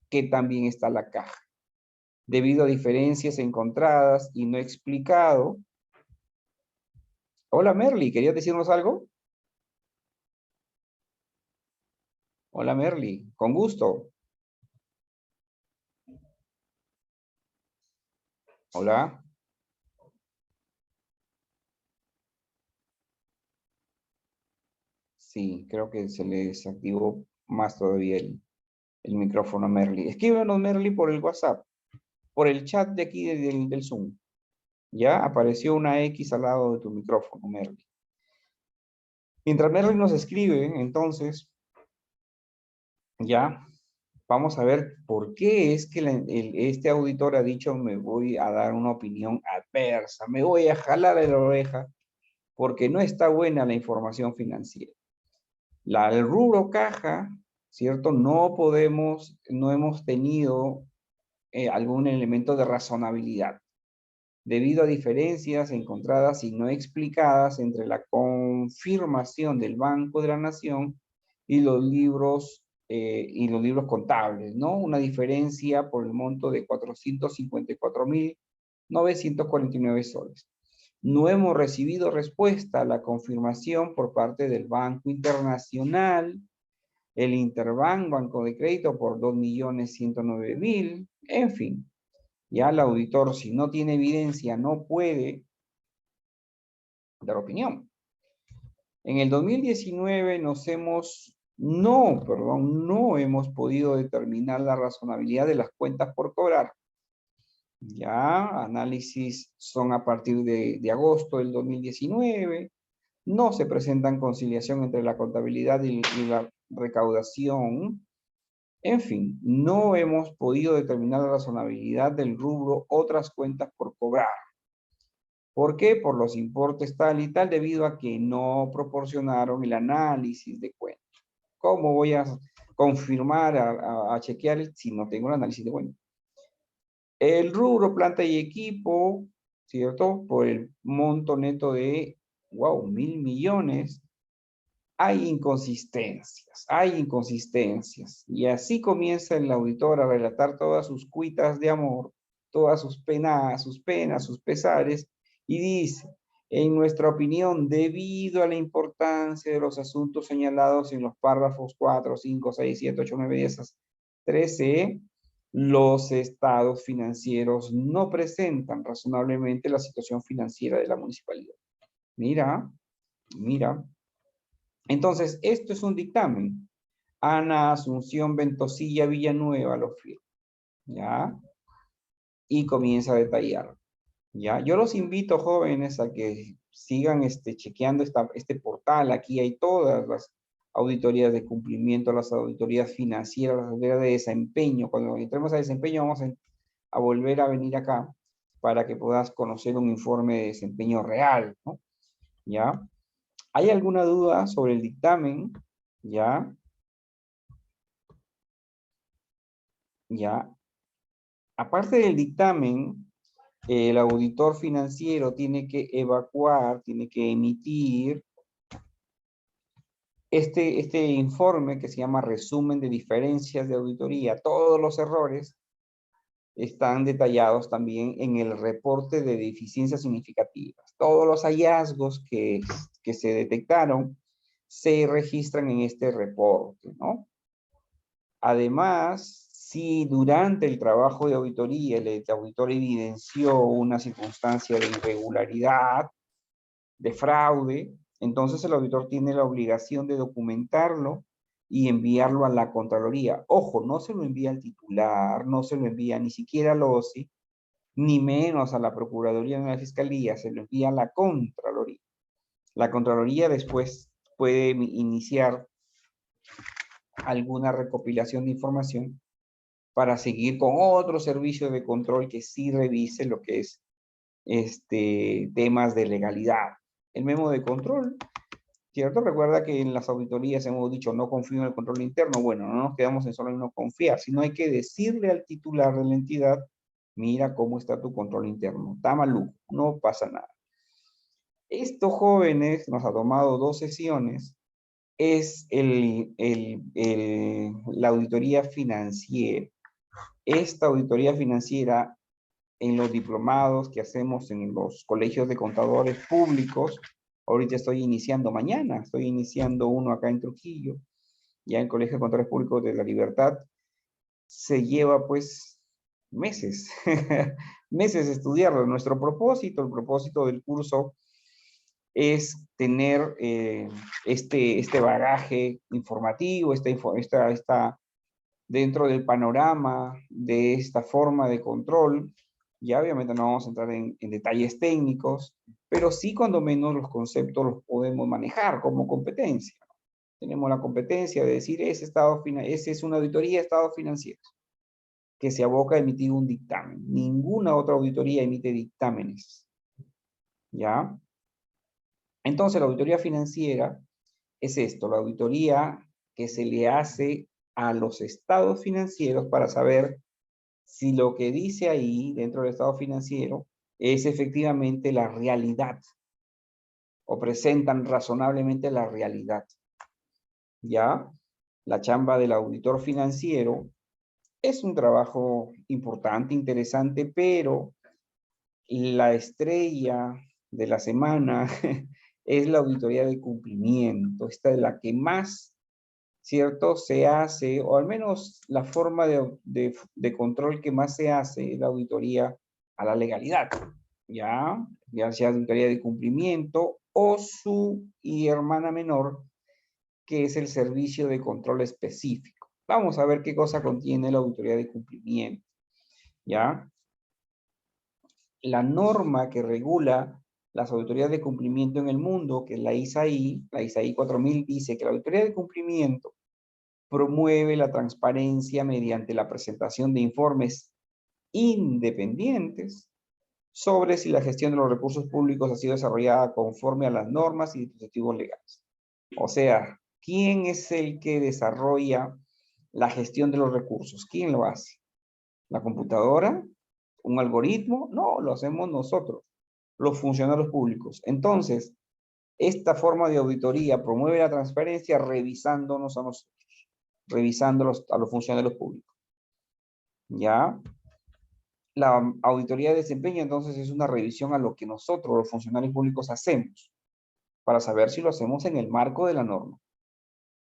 qué tan bien está la caja. Debido a diferencias encontradas y no explicado. Hola Merly, ¿querías decirnos algo? Hola Merly, con gusto. Hola. Sí, creo que se le desactivó más todavía el micrófono a Merly. Escríbanos Merly por el WhatsApp, por el chat de aquí del Zoom. Ya apareció una X al lado de tu micrófono, Merly. Mientras Merly nos escribe, entonces, ya vamos a ver por qué es que este auditor ha dicho me voy a dar una opinión adversa, me voy a jalar de la oreja porque no está buena la información financiera. El rubro caja, ¿cierto? No hemos tenido algún elemento de razonabilidad debido a diferencias encontradas y no explicadas entre la confirmación del Banco de la Nación y los libros contables, ¿no? Una diferencia por el monto de 454.949 soles. No hemos recibido respuesta a la confirmación por parte del Banco Internacional, el Interbank, Banco de Crédito por 2.109.000, en fin. Ya el auditor, si no tiene evidencia, no puede dar opinión. En el 2019 no hemos podido determinar la razonabilidad de las cuentas por cobrar. Ya, análisis son a partir de agosto del 2019. No se presentan conciliación entre la contabilidad y la recaudación. En fin, no hemos podido determinar la razonabilidad del rubro otras cuentas por cobrar. ¿Por qué? Por los importes tal y tal, debido a que no proporcionaron el análisis de cuentas. ¿Cómo voy a confirmar, a chequear si no tengo el análisis de cuentas? El rubro planta y equipo, ¿cierto? Por el monto neto de, wow, 1.000 millones. hay inconsistencias, hay inconsistencias. Y así comienza el auditor a relatar todas sus cuitas de amor, todas sus penas, sus pesares, y dice, en nuestra opinión, debido a la importancia de los asuntos señalados en los párrafos 4, 5, 6, 7, 8, 9, 10, 13, los estados financieros no presentan razonablemente la situación financiera de la municipalidad. Mira, mira. Entonces, esto es un dictamen. Ana Asunción Ventosilla Villanueva lo firma, ¿ya? Y comienza a detallar, ¿ya? Yo los invito, jóvenes, a que sigan chequeando este portal. Aquí hay todas las auditorías de cumplimiento, las auditorías financieras, las auditorías de desempeño. Cuando entremos a desempeño, vamos a volver a venir acá para que puedas conocer un informe de desempeño real, ¿no? ¿Ya? ¿Hay alguna duda sobre el dictamen? ¿Ya? ¿Ya? Aparte del dictamen, el auditor financiero tiene que evacuar, tiene que emitir este informe que se llama resumen de diferencias de auditoría. Todos los errores están detallados también en el reporte de deficiencias significativas. Todos los hallazgos que se detectaron se registran en este reporte, ¿no? Además, si durante el trabajo de auditoría el auditor evidenció una circunstancia de irregularidad, de fraude, entonces el auditor tiene la obligación de documentarlo y enviarlo a la Contraloría. Ojo, no se lo envía al titular, no se lo envía ni siquiera al OSI, ni menos a la Procuraduría ni a la Fiscalía, se lo envía a la Contraloría. La Contraloría después puede iniciar alguna recopilación de información para seguir con otro servicio de control que sí revise lo que es temas de legalidad. El memo de control, ¿cierto? Recuerda que en las auditorías hemos dicho no confío en el control interno. Bueno, no nos quedamos en solo en no confiar, sino hay que decirle al titular de la entidad, mira cómo está tu control interno. Está maluco, no pasa nada. Estos jóvenes, nos ha tomado 2 sesiones, es la auditoría financiera. Esta auditoría financiera en los diplomados que hacemos en los colegios de contadores públicos, ahorita estoy iniciando mañana, estoy iniciando uno acá en Trujillo, ya en el Colegio de Contadores Públicos de la Libertad, se lleva pues meses, meses estudiarlo. Nuestro propósito, el propósito del curso es tener este bagaje informativo, dentro del panorama de esta forma de control. Ya obviamente no vamos a entrar en detalles técnicos, pero sí cuando menos los conceptos los podemos manejar como competencia. Tenemos la competencia de decir, ese es una auditoría de estados financieros que se aboca a emitir un dictamen. Ninguna otra auditoría emite dictámenes. ¿Ya? Entonces la auditoría financiera es esto, la auditoría que se le hace a los estados financieros para saber si lo que dice ahí dentro del estado financiero es efectivamente la realidad o presentan razonablemente la realidad. ¿Ya? La chamba del auditor financiero es un trabajo importante, interesante, pero la estrella de la semana es la auditoría de cumplimiento. Esta es la que más, ¿cierto?, se hace, o al menos la forma de control que más se hace es la auditoría a la legalidad, ya sea auditoría de cumplimiento o su hermana menor, que es el servicio de control específico. Vamos a ver qué cosa contiene la auditoría de cumplimiento, ¿ya? La norma que regula las auditorías de cumplimiento en el mundo, que es la ISAI 4000, dice que la auditoría de cumplimiento promueve la transparencia mediante la presentación de informes independientes sobre si la gestión de los recursos públicos ha sido desarrollada conforme a las normas y dispositivos legales. O sea, ¿quién es el que desarrolla la gestión de los recursos? ¿Quién lo hace? ¿La computadora? ¿Un algoritmo? No, lo hacemos nosotros, los funcionarios públicos. Entonces, Esta forma de auditoría promueve la transparencia revisándonos a nosotros, revisando a los funcionarios públicos. ¿Ya? La auditoría de desempeño, entonces, es una revisión a lo que nosotros, los funcionarios públicos, hacemos, para saber si lo hacemos en el marco de la norma.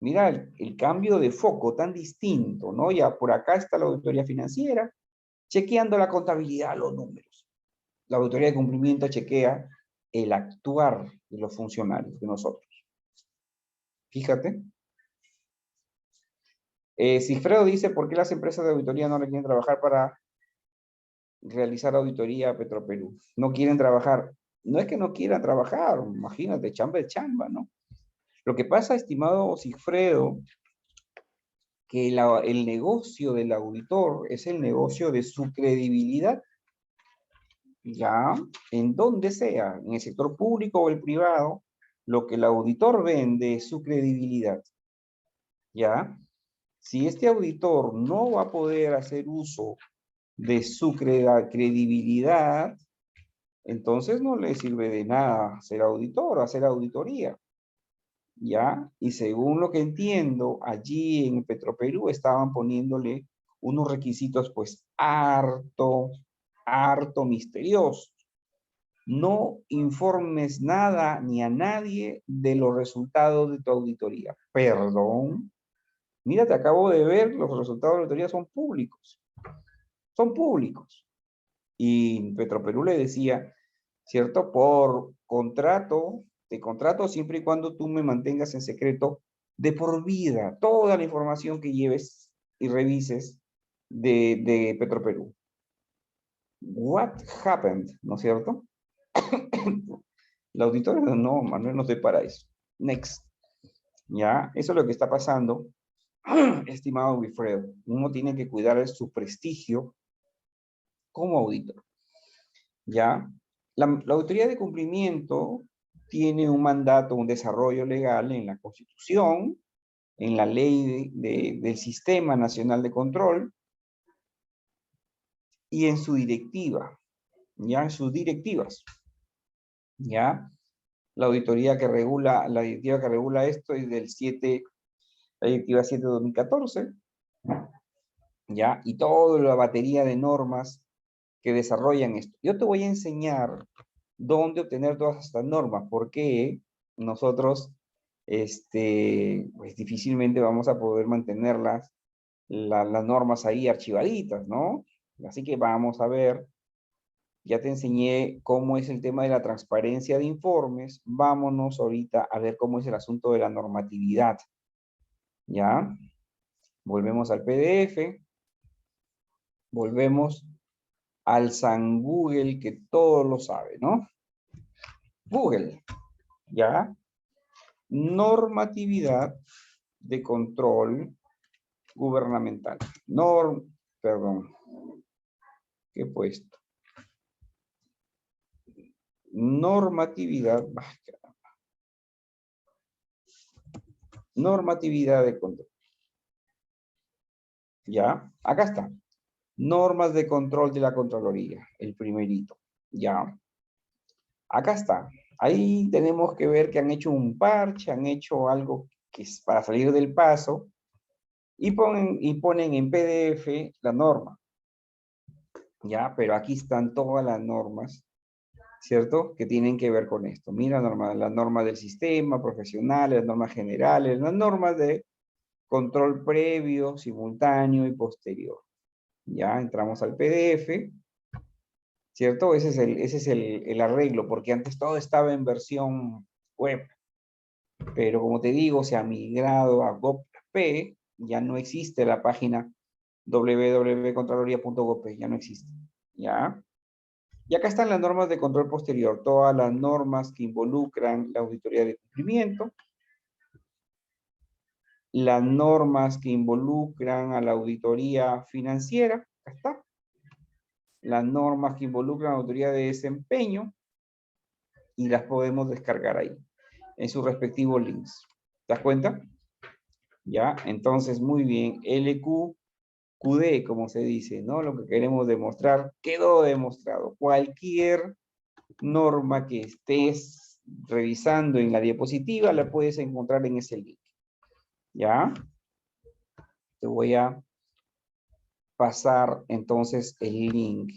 Mira el cambio de foco tan distinto, ¿no? Ya por acá está la auditoría financiera, chequeando la contabilidad, los números. La auditoría de cumplimiento chequea el actuar de los funcionarios, de nosotros. Fíjate. Cifredo dice, ¿por qué las empresas de auditoría no le quieren trabajar para realizar auditoría a Petroperú? No quieren trabajar. No es que no quieran trabajar, imagínate, chamba es chamba, ¿no? Lo que pasa, estimado Cifredo, que el negocio del auditor es el negocio de su credibilidad. Ya, en donde sea, en el sector público o el privado, lo que el auditor vende es su credibilidad. ¿Ya? Si este auditor no va a poder hacer uso de su credibilidad, entonces no le sirve de nada ser auditor o hacer auditoría. ¿Ya? Y según lo que entiendo, allí en Petroperú estaban poniéndole unos requisitos pues harto misteriosos. No informes nada ni a nadie de los resultados de tu auditoría. Perdón. Mira, te acabo de ver, los resultados de la auditoría son públicos. Son públicos. Y Petroperú le decía, ¿cierto? Por contrato, te contrato siempre y cuando tú me mantengas en secreto de por vida toda la información que lleves y revises de Petroperú. What happened? ¿No es cierto? La auditoría no, Manuel, no estoy para eso. Next. Ya, eso es lo que está pasando, estimado Wilfredo. Uno tiene que cuidar su prestigio como auditor. Ya, la autoridad de cumplimiento tiene un mandato, un desarrollo legal en la Constitución, en la ley del Sistema Nacional de Control y en su directiva, ya en sus directivas. Ya, la auditoría que regula, la directiva que regula esto es del 7, la directiva 7/2014, ya, y toda la batería de normas que desarrollan esto. Yo te voy a enseñar dónde obtener todas estas normas, porque nosotros, pues difícilmente vamos a poder mantenerlas, las normas ahí archivaditas, ¿no? Así que vamos a ver, ya te enseñé cómo es el tema de la transparencia de informes, vámonos ahorita a ver cómo es el asunto de la normatividad, ¿ya? Volvemos al PDF, volvemos al San Google que todo lo sabe, ¿no? Google, ¿ya? Normatividad de control gubernamental. Perdón, ¿qué he puesto? Normatividad, normatividad de control. ¿Ya? Acá está. Normas de control de la Contraloría, el primerito. ¿Ya? Acá está. Ahí tenemos que ver que han hecho un parche, han hecho algo que es para salir del paso y ponen en PDF la norma. ¿Ya? Pero aquí están todas las normas, ¿cierto? Que tienen que ver con esto. Mira las normas del sistema, profesionales, las normas generales, las normas de control previo, simultáneo y posterior. Ya entramos al PDF, ¿cierto? Ese es el arreglo, porque antes todo estaba en versión web. Pero como te digo, se ha migrado a GovP, ya no existe la página www.contraloría.gov, ya no existe. ¿Ya? Y acá están las normas de control posterior, todas las normas que involucran la auditoría de cumplimiento, las normas que involucran a la auditoría financiera, acá está, las normas que involucran a la auditoría de desempeño, y las podemos descargar ahí, en sus respectivos links. ¿Te das cuenta? Ya, entonces, muy bien, LQQD, como se dice, ¿no? Lo que queremos demostrar, quedó demostrado. Cualquier norma que estés revisando en la diapositiva, la puedes encontrar en ese link. ¿Ya? Te voy a pasar entonces el link.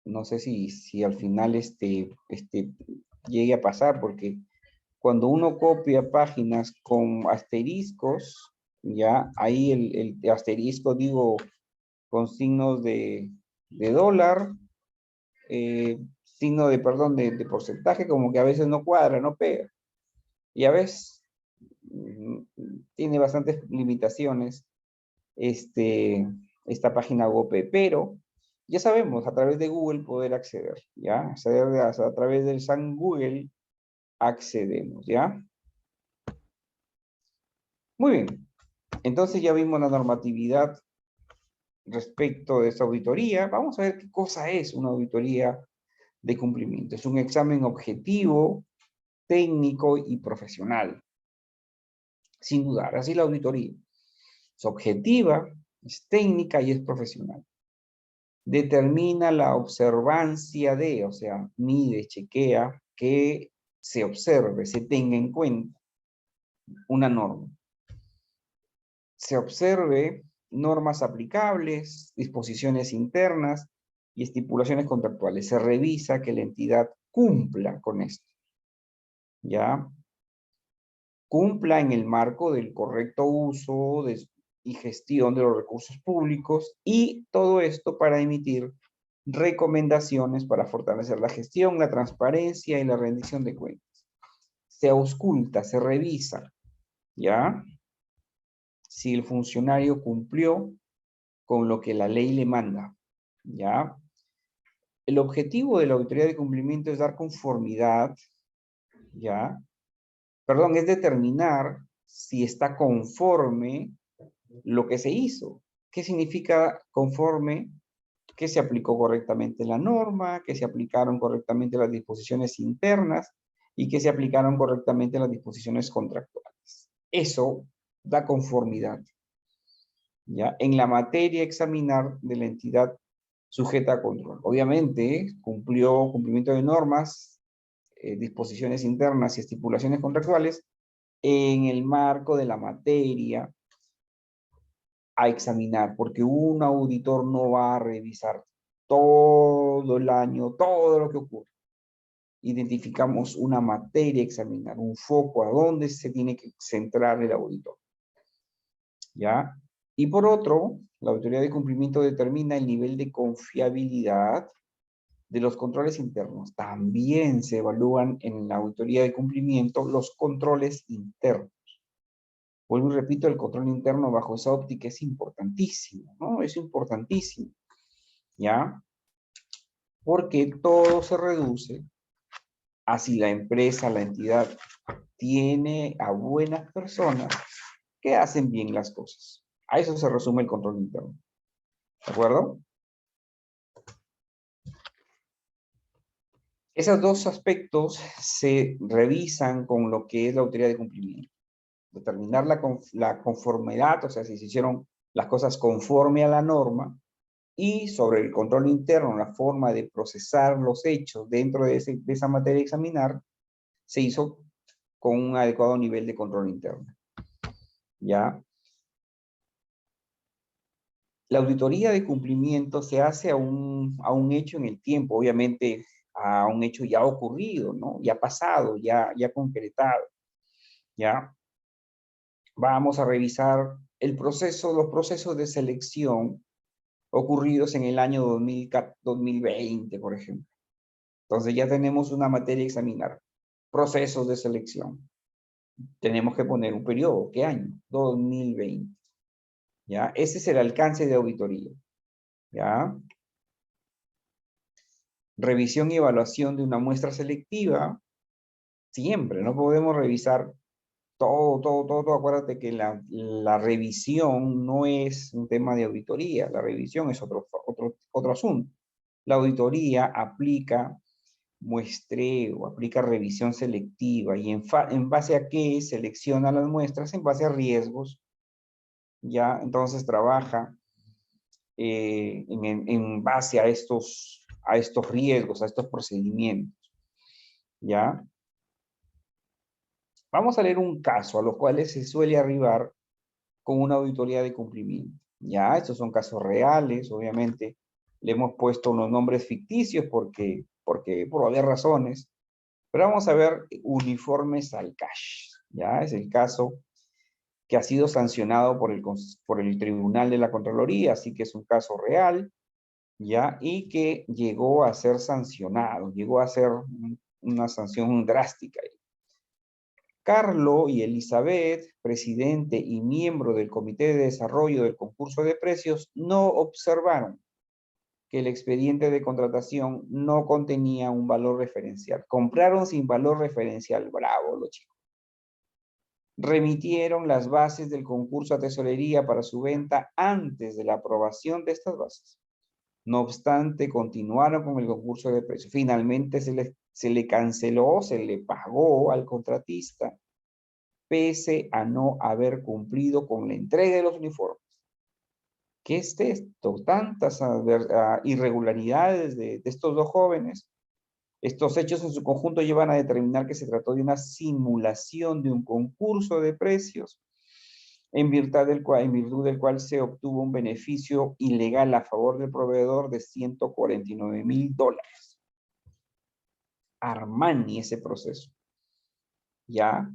No sé si al final llegue a pasar, porque cuando uno copia páginas con asteriscos, ya ahí el asterisco, digo, con signos de dólar, signo de, perdón, de porcentaje, como que a veces no cuadra, no pega. Y a veces tiene bastantes limitaciones esta página web, pero ya sabemos, a través de Google poder acceder, ¿ya? A través del San Google accedemos, ¿ya? Muy bien. Entonces ya vimos la normatividad respecto de esta auditoría. Vamos a ver qué cosa es una auditoría de cumplimiento. Es un examen objetivo, técnico y profesional. Sin dudar, así la auditoría. Es objetiva, es técnica y es profesional. Determina la observancia de, o sea, mide, chequea, que se observe, se tenga en cuenta una norma. Se observe normas aplicables, disposiciones internas y estipulaciones contractuales. Se revisa que la entidad cumpla con esto. ¿Ya? Cumpla en el marco del correcto uso y gestión de los recursos públicos, y todo esto para emitir recomendaciones para fortalecer la gestión, la transparencia y la rendición de cuentas. Se ausculta, se revisa, ¿ya? Si el funcionario cumplió con lo que la ley le manda, ¿ya? El objetivo de la auditoría de cumplimiento es dar conformidad, ¿ya? Perdón, es determinar si está conforme lo que se hizo. ¿Qué significa conforme? Que se aplicó correctamente la norma, que se aplicaron correctamente las disposiciones internas y que se aplicaron correctamente las disposiciones contractuales. Eso da conformidad. ¿Ya? En la materia examinar de la entidad sujeta a control. Obviamente, cumplimiento de normas, disposiciones internas y estipulaciones contractuales en el marco de la materia a examinar, porque un auditor no va a revisar todo el año, todo lo que ocurre. Identificamos una materia a examinar, un foco a dónde se tiene que centrar el auditor. ¿Ya? Y por otro, la autoridad de cumplimiento determina el nivel de confiabilidad de los controles internos. También se evalúan en la auditoría de cumplimiento los controles internos. Vuelvo y repito, el control interno bajo esa óptica es importantísimo, ¿no? Es importantísimo, ¿ya? Porque todo se reduce a si la empresa, la entidad, tiene a buenas personas que hacen bien las cosas. A eso se resume el control interno. ¿De acuerdo? Esos dos aspectos se revisan con lo que es la autoridad de cumplimiento. Determinar la conformidad, o sea, si se hicieron las cosas conforme a la norma, y sobre el control interno, la forma de procesar los hechos dentro de esa materia a examinar, se hizo con un adecuado nivel de control interno. ¿Ya? La auditoría de cumplimiento se hace a un hecho en el tiempo, obviamente a un hecho ya ocurrido, ¿no? Ya pasado, ya concretado, ¿ya? Vamos a revisar los procesos de selección ocurridos en el año 2020, por ejemplo. Entonces ya tenemos una materia a examinar. Procesos de selección. Tenemos que poner un periodo. ¿Qué año? 2020. ¿Ya? Ese es el alcance de auditoría. ¿Ya? Revisión y evaluación de una muestra selectiva. Siempre, no podemos revisar todo. Acuérdate que la revisión no es un tema de auditoría. La revisión es otro asunto. La auditoría aplica muestreo, aplica revisión selectiva y en base a qué selecciona las muestras, en base a riesgos, ya entonces trabaja en base a estos a estos riesgos, a estos procedimientos. ¿Ya? Vamos a leer un caso a los cuales se suele arribar con una auditoría de cumplimiento. Ya, estos son casos reales, obviamente. Le hemos puesto unos nombres ficticios porque por varias razones. Pero vamos a ver uniformes al cash. Ya, es el caso que ha sido sancionado por el Tribunal de la Contraloría, así que es un caso real, ya, y que llegó a ser sancionado, llegó a ser una sanción drástica. Carlo y Elizabeth, presidente y miembro del Comité de Desarrollo del Concurso de Precios, no observaron que el expediente de contratación no contenía un valor referencial. Compraron sin valor referencial. Bravo, los chicos. Remitieron las bases del concurso a tesorería para su venta antes de la aprobación de estas bases. No obstante, continuaron con el concurso de precios. Finalmente se le canceló, se le pagó al contratista, pese a no haber cumplido con la entrega de los uniformes. ¿Qué es esto? Tantas irregularidades de estos dos jóvenes. Estos hechos en su conjunto llevan a determinar que se trató de una simulación de un concurso de precios, en virtud del cual se obtuvo un beneficio ilegal a favor del proveedor de $149,000. Armani ese proceso. ¿Ya?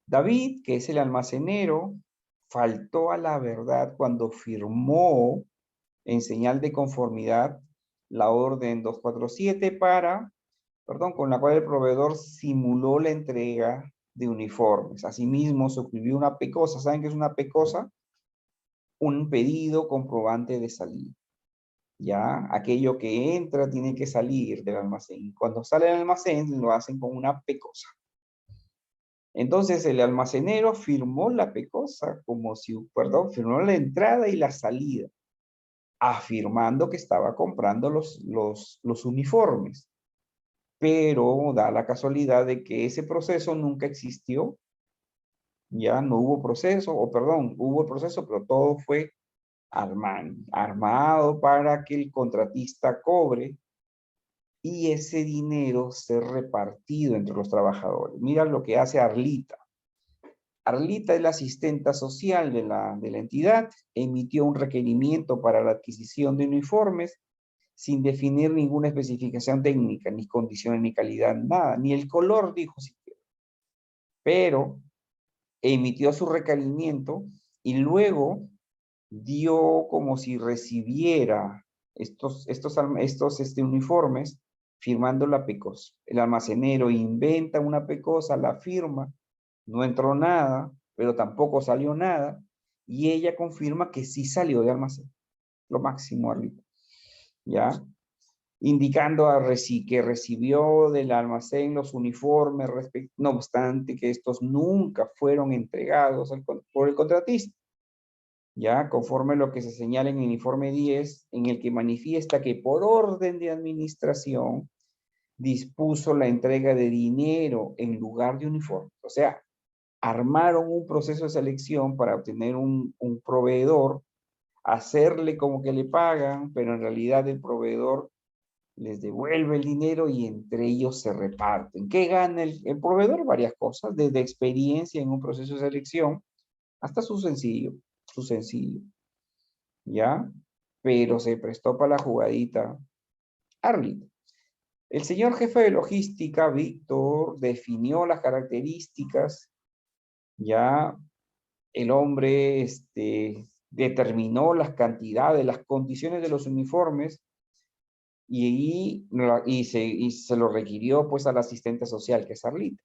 David, que es el almacenero, faltó a la verdad cuando firmó en señal de conformidad la orden 247 con la cual el proveedor simuló la entrega de uniformes. Asimismo, suscribió una PECOSA. ¿Saben qué es una PECOSA? Un pedido comprobante de salida. ¿Ya? Aquello que entra tiene que salir del almacén. Cuando sale del almacén lo hacen con una PECOSA. Entonces el almacenero firmó la PECOSA firmó la entrada y la salida, afirmando que estaba comprando los uniformes. Pero da la casualidad de que ese proceso nunca existió. Ya no hubo proceso, hubo el proceso, pero todo fue armado para que el contratista cobre y ese dinero ser repartido entre los trabajadores. Mira lo que hace Arlita. Arlita es la asistenta social de la entidad, emitió un requerimiento para la adquisición de uniformes sin definir ninguna especificación técnica, ni condiciones, ni calidad, nada, ni el color dijo siquiera. Pero emitió su requerimiento y luego dio como si recibiera estos uniformes firmando la PECOSA. El almacenero inventa una PECOSA, la firma, no entró nada, pero tampoco salió nada, y ella confirma que sí salió de almacén. Lo máximo, Arlita. ¿Ya? Indicando que recibió del almacén los uniformes, no obstante que estos nunca fueron entregados por el contratista. Ya, conforme lo que se señala en el informe 10, en el que manifiesta que por orden de administración dispuso la entrega de dinero en lugar de uniforme. O sea, armaron un proceso de selección para obtener un proveedor, hacerle como que le pagan, pero en realidad el proveedor les devuelve el dinero y entre ellos se reparten. ¿Qué gana el proveedor? Varias cosas, desde experiencia en un proceso de selección hasta su sencillo, ¿ya? Pero se prestó para la jugadita Arlita. El señor jefe de logística, Víctor, definió las características, ya el hombre determinó las cantidades, las condiciones de los uniformes y se lo requirió pues al asistente social, que es Arlita.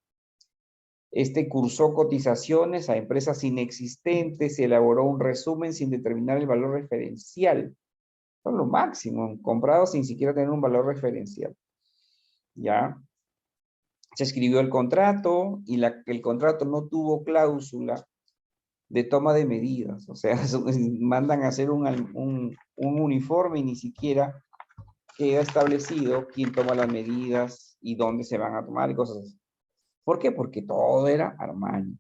Cursó cotizaciones a empresas inexistentes, se elaboró un resumen sin determinar el valor referencial. Son lo máximo, comprado sin siquiera tener un valor referencial. ¿Ya? Se escribió el contrato y el contrato no tuvo cláusula de toma de medidas. O sea, mandan a hacer un uniforme y ni siquiera queda establecido quién toma las medidas y dónde se van a tomar y cosas así. ¿Por qué? Porque todo era Armani.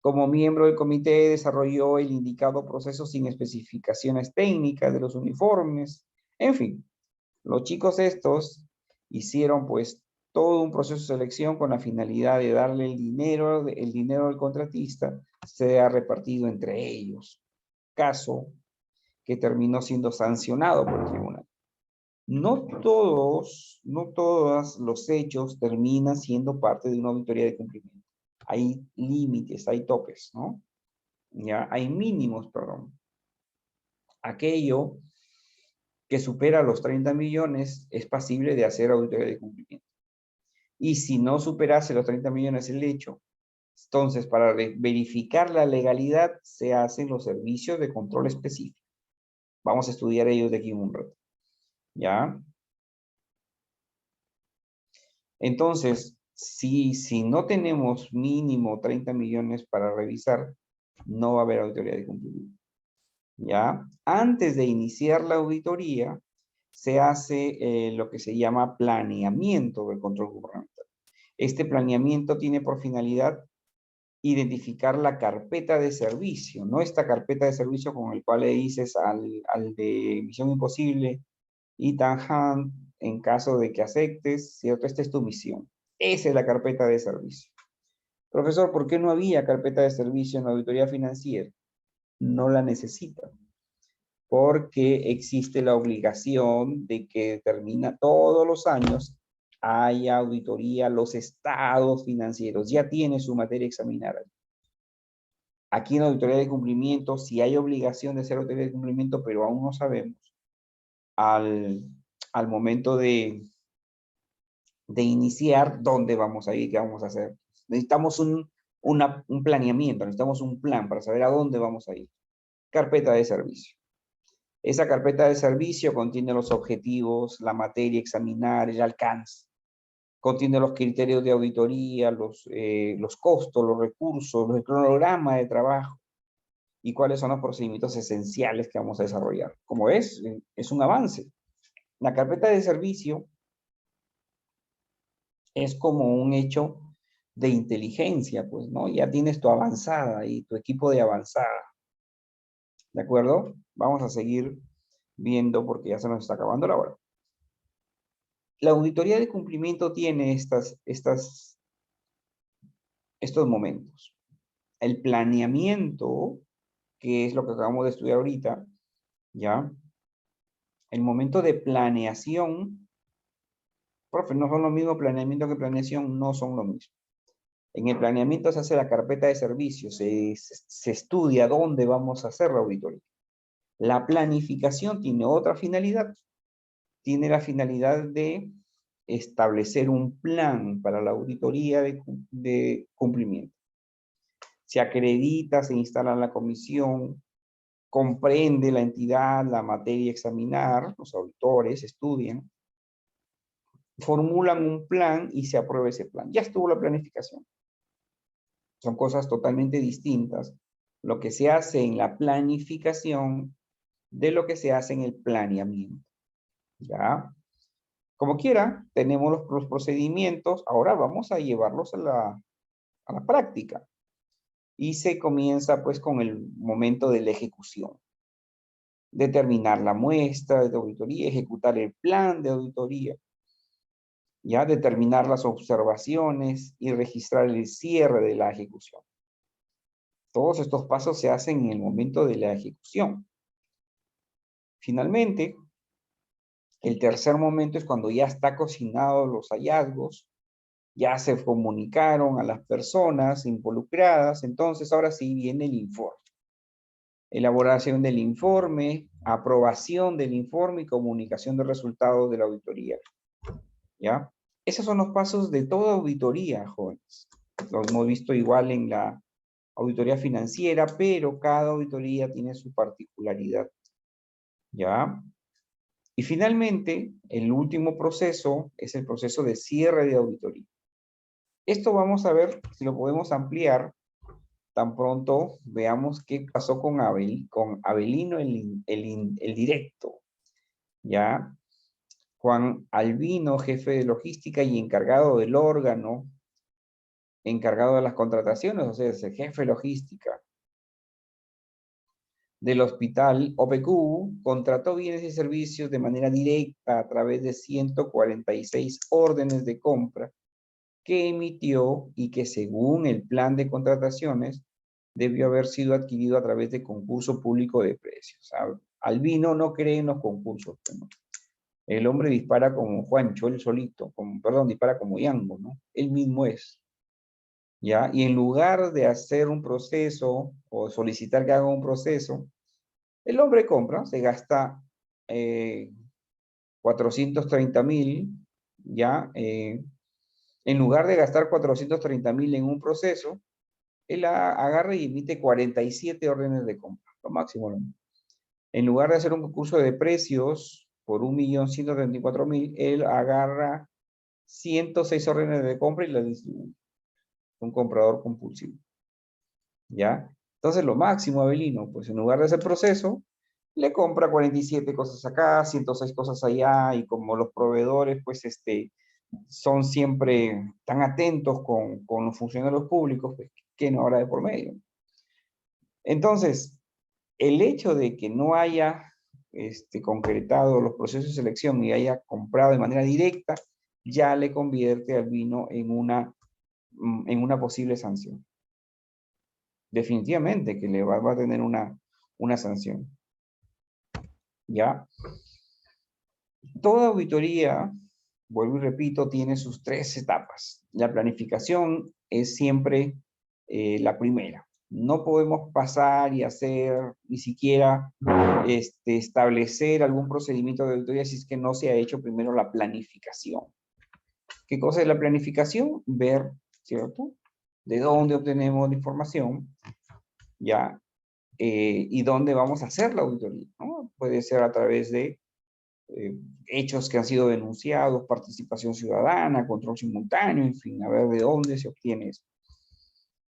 Como miembro del comité desarrolló el indicado proceso sin especificaciones técnicas de los uniformes. En fin, Los chicos estos hicieron pues todo un proceso de selección con la finalidad de darle el dinero al contratista sea repartido entre ellos. Caso que terminó siendo sancionado por el tribunal. No todos los hechos terminan siendo parte de una auditoría de cumplimiento. Hay límites, hay topes, ¿no? Ya, hay mínimos, perdón. Aquello que supera los 30 millones es pasible de hacer auditoría de cumplimiento. Y si no superase los 30 millones el hecho, entonces para verificar la legalidad se hacen los servicios de control específico. Vamos a estudiar ellos de aquí en un rato. ¿Ya? Entonces, si no tenemos mínimo 30 millones para revisar, no va a haber auditoría de cumplimiento. ¿Ya? Antes de iniciar la auditoría, se hace lo que se llama planeamiento del control gubernamental. Este planeamiento tiene por finalidad identificar la carpeta de servicio, no esta carpeta de servicio con el cual le dices al de Misión Imposible, Ethan Hunt, en caso de que aceptes, ¿cierto? Esta es tu misión. Esa es la carpeta de servicio. Profesor, ¿por qué no había carpeta de servicio en la auditoría financiera? No la necesita, porque existe la obligación de que termina todos los años haya auditoría, los estados financieros, ya tiene su materia examinada. Aquí en la auditoría de cumplimiento, si hay obligación de hacer auditoría de cumplimiento, pero aún no sabemos, al momento de iniciar dónde vamos a ir, qué vamos a hacer. Necesitamos un planeamiento, necesitamos un plan para saber a dónde vamos a ir. Carpeta de servicio. Esa carpeta de servicio contiene los objetivos, la materia a examinar, el alcance. Contiene los criterios de auditoría, los costos, los recursos, el cronograma de trabajo y cuáles son los procedimientos esenciales que vamos a desarrollar. Como ves, es un avance. La carpeta de servicio es como un hecho de inteligencia, pues, ¿no? Ya tienes tu avanzada y tu equipo de avanzada. ¿De acuerdo? Vamos a seguir viendo porque ya se nos está acabando la hora. La auditoría de cumplimiento tiene estos momentos. El planeamiento, que es lo que acabamos de estudiar ahorita, ¿ya? El momento de planeación, profe, no son lo mismo planeamiento que planeación, no son lo mismo. En el planeamiento se hace la carpeta de servicios, se estudia dónde vamos a hacer la auditoría. La planificación tiene otra finalidad. Tiene la finalidad de establecer un plan para la auditoría de cumplimiento. Se acredita, se instala la comisión, comprende la entidad, la materia a examinar, los auditores estudian, formulan un plan y se aprueba ese plan. Ya estuvo la planificación. Son cosas totalmente distintas. Lo que se hace en la planificación de lo que se hace en el planeamiento. ¿Ya? Como quiera, tenemos los procedimientos. Ahora vamos a llevarlos a la práctica. Y se comienza pues con el momento de la ejecución. Determinar la muestra de auditoría, ejecutar el plan de auditoría. Ya determinar las observaciones y registrar el cierre de la ejecución. Todos estos pasos se hacen en el momento de la ejecución. Finalmente, el tercer momento es cuando ya está cocinado los hallazgos, ya se comunicaron a las personas involucradas, entonces ahora sí viene el informe. Elaboración del informe, aprobación del informe y comunicación de resultados de la auditoría. ¿Ya? Esos son los pasos de toda auditoría, jóvenes. Lo hemos visto igual en la auditoría financiera, pero cada auditoría tiene su particularidad. ¿Ya? Y finalmente, el último proceso es el proceso de cierre de auditoría. Esto vamos a ver si lo podemos ampliar tan pronto veamos qué pasó con Abelino el directo. ¿Ya? Juan Albino, jefe de logística y encargado del órgano, encargado de las contrataciones, o sea, es el jefe de logística. del hospital, OPQ, contrató bienes y servicios de manera directa a través de 146 órdenes de compra que emitió y que según el plan de contrataciones debió haber sido adquirido a través de concurso público de precios. Albino no cree en los concursos, ¿no? El hombre dispara como Juancho, él solito, perdón, dispara como Yango, ¿no? Él mismo es, ¿ya? Y en lugar de hacer un proceso o solicitar que haga un proceso, el hombre compra, se gasta 430.000, ¿ya? En lugar de gastar 430.000 en un proceso, él agarra y emite 47 órdenes de compra, lo máximo, ¿no? En lugar de hacer un concurso de precios por 1.134.000, él agarra 106 órdenes de compra y las distribuye. Un comprador compulsivo, ¿ya? Entonces, lo máximo, Avelino, pues en lugar de hacer proceso, le compra 47 cosas acá, 106 cosas allá, y como los proveedores, pues, son siempre tan atentos con los funcionarios públicos, pues, que no habrá de por medio. Entonces, el hecho de que no haya concretado los procesos de selección y haya comprado de manera directa, ya le convierte al vino en una posible sanción. Definitivamente que le va a tener una sanción. ¿Ya? Toda auditoría, vuelvo y repito, tiene sus 3 etapas. La planificación es siempre la primera. No podemos pasar y hacer ni siquiera establecer algún procedimiento de auditoría si es que no se ha hecho primero la planificación. ¿Qué cosa es la planificación? Ver, ¿cierto? De dónde obtenemos la información, ¿ya? Y dónde vamos a hacer la auditoría, ¿no? Puede ser a través de hechos que han sido denunciados, participación ciudadana, control simultáneo, en fin, a ver de dónde se obtiene eso.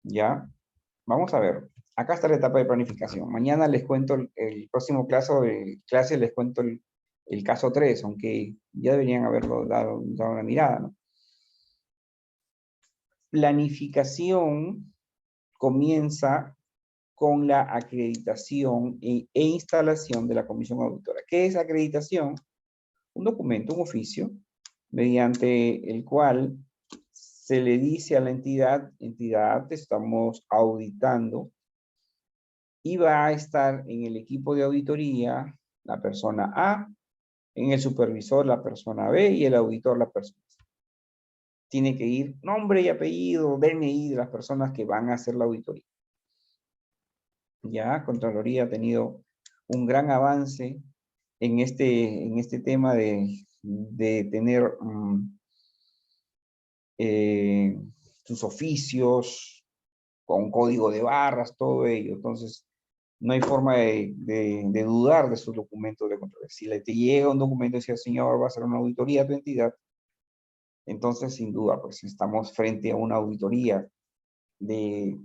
¿Ya? Vamos a ver. Acá está la etapa de planificación. Mañana les cuento el próximo clase les cuento el caso 3, aunque ya deberían haberlo dado una mirada, ¿no? Planificación comienza con la acreditación e instalación de la comisión auditora. ¿Qué es acreditación? Un documento, un oficio, mediante el cual se le dice a la entidad, estamos auditando, y va a estar en el equipo de auditoría la persona A, en el supervisor la persona B y el auditor la persona C. Tiene que ir nombre y apellido, DNI de las personas que van a hacer la auditoría. Ya, Contraloría ha tenido un gran avance en este tema de tener sus oficios con código de barras, todo ello. Entonces, no hay forma de dudar de sus documentos de control. Si te llega un documento y dice, señor, va a hacer una auditoría a tu entidad, entonces, sin duda, pues estamos frente a una auditoría de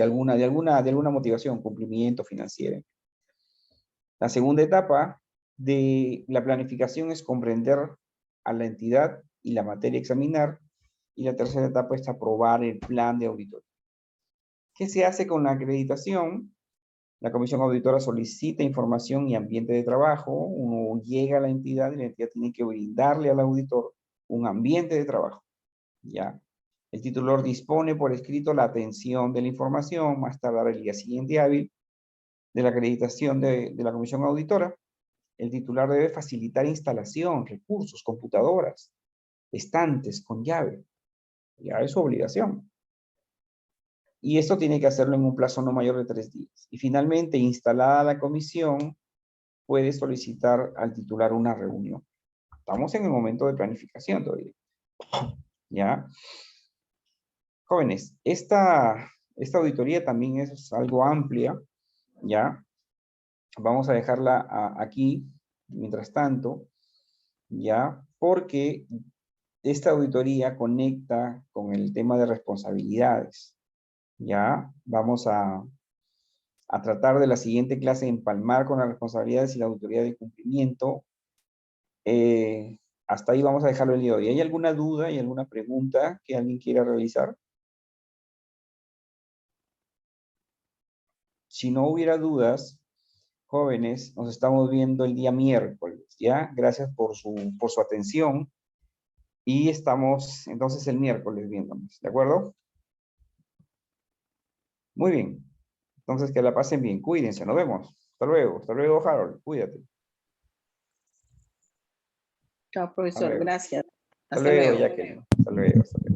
alguna motivación, cumplimiento financiero. La segunda etapa de la planificación es comprender a la entidad y la materia a examinar, y la tercera etapa es aprobar el plan de auditoría. ¿Qué se hace con la acreditación? La comisión auditora solicita información y ambiente de trabajo. Uno llega a la entidad y la entidad tiene que brindarle al auditor un ambiente de trabajo. ¿Ya? El titular dispone por escrito la atención de la información, más tardar el día siguiente hábil de la acreditación de la comisión auditora. El titular debe facilitar instalación, recursos, computadoras, estantes con llave. Ya es su obligación. Y esto tiene que hacerlo en un plazo no mayor de 3 días. Y finalmente, instalada la comisión, puede solicitar al titular una reunión. Estamos en el momento de planificación todavía. ¿Ya? Jóvenes, esta auditoría también es algo amplia. ¿Ya? Vamos a dejarla aquí, mientras tanto, ¿ya? Porque esta auditoría conecta con el tema de responsabilidades. ¿Ya? Vamos a tratar de la siguiente clase empalmar con las responsabilidades y la auditoría de cumplimiento. Hasta ahí vamos a dejarlo el día de hoy. ¿Hay alguna duda y alguna pregunta que alguien quiera realizar? Si no hubiera dudas, jóvenes, nos estamos viendo el día miércoles, ¿ya? Gracias por su atención y estamos entonces el miércoles viéndonos, ¿de acuerdo? Muy bien. Entonces que la pasen bien, cuídense, nos vemos. Hasta luego, Harold, cuídate. Chao, Hasta profesor. luego. Gracias. Hasta Hasta luego, luego. Jacqueline. Hasta luego, hasta luego.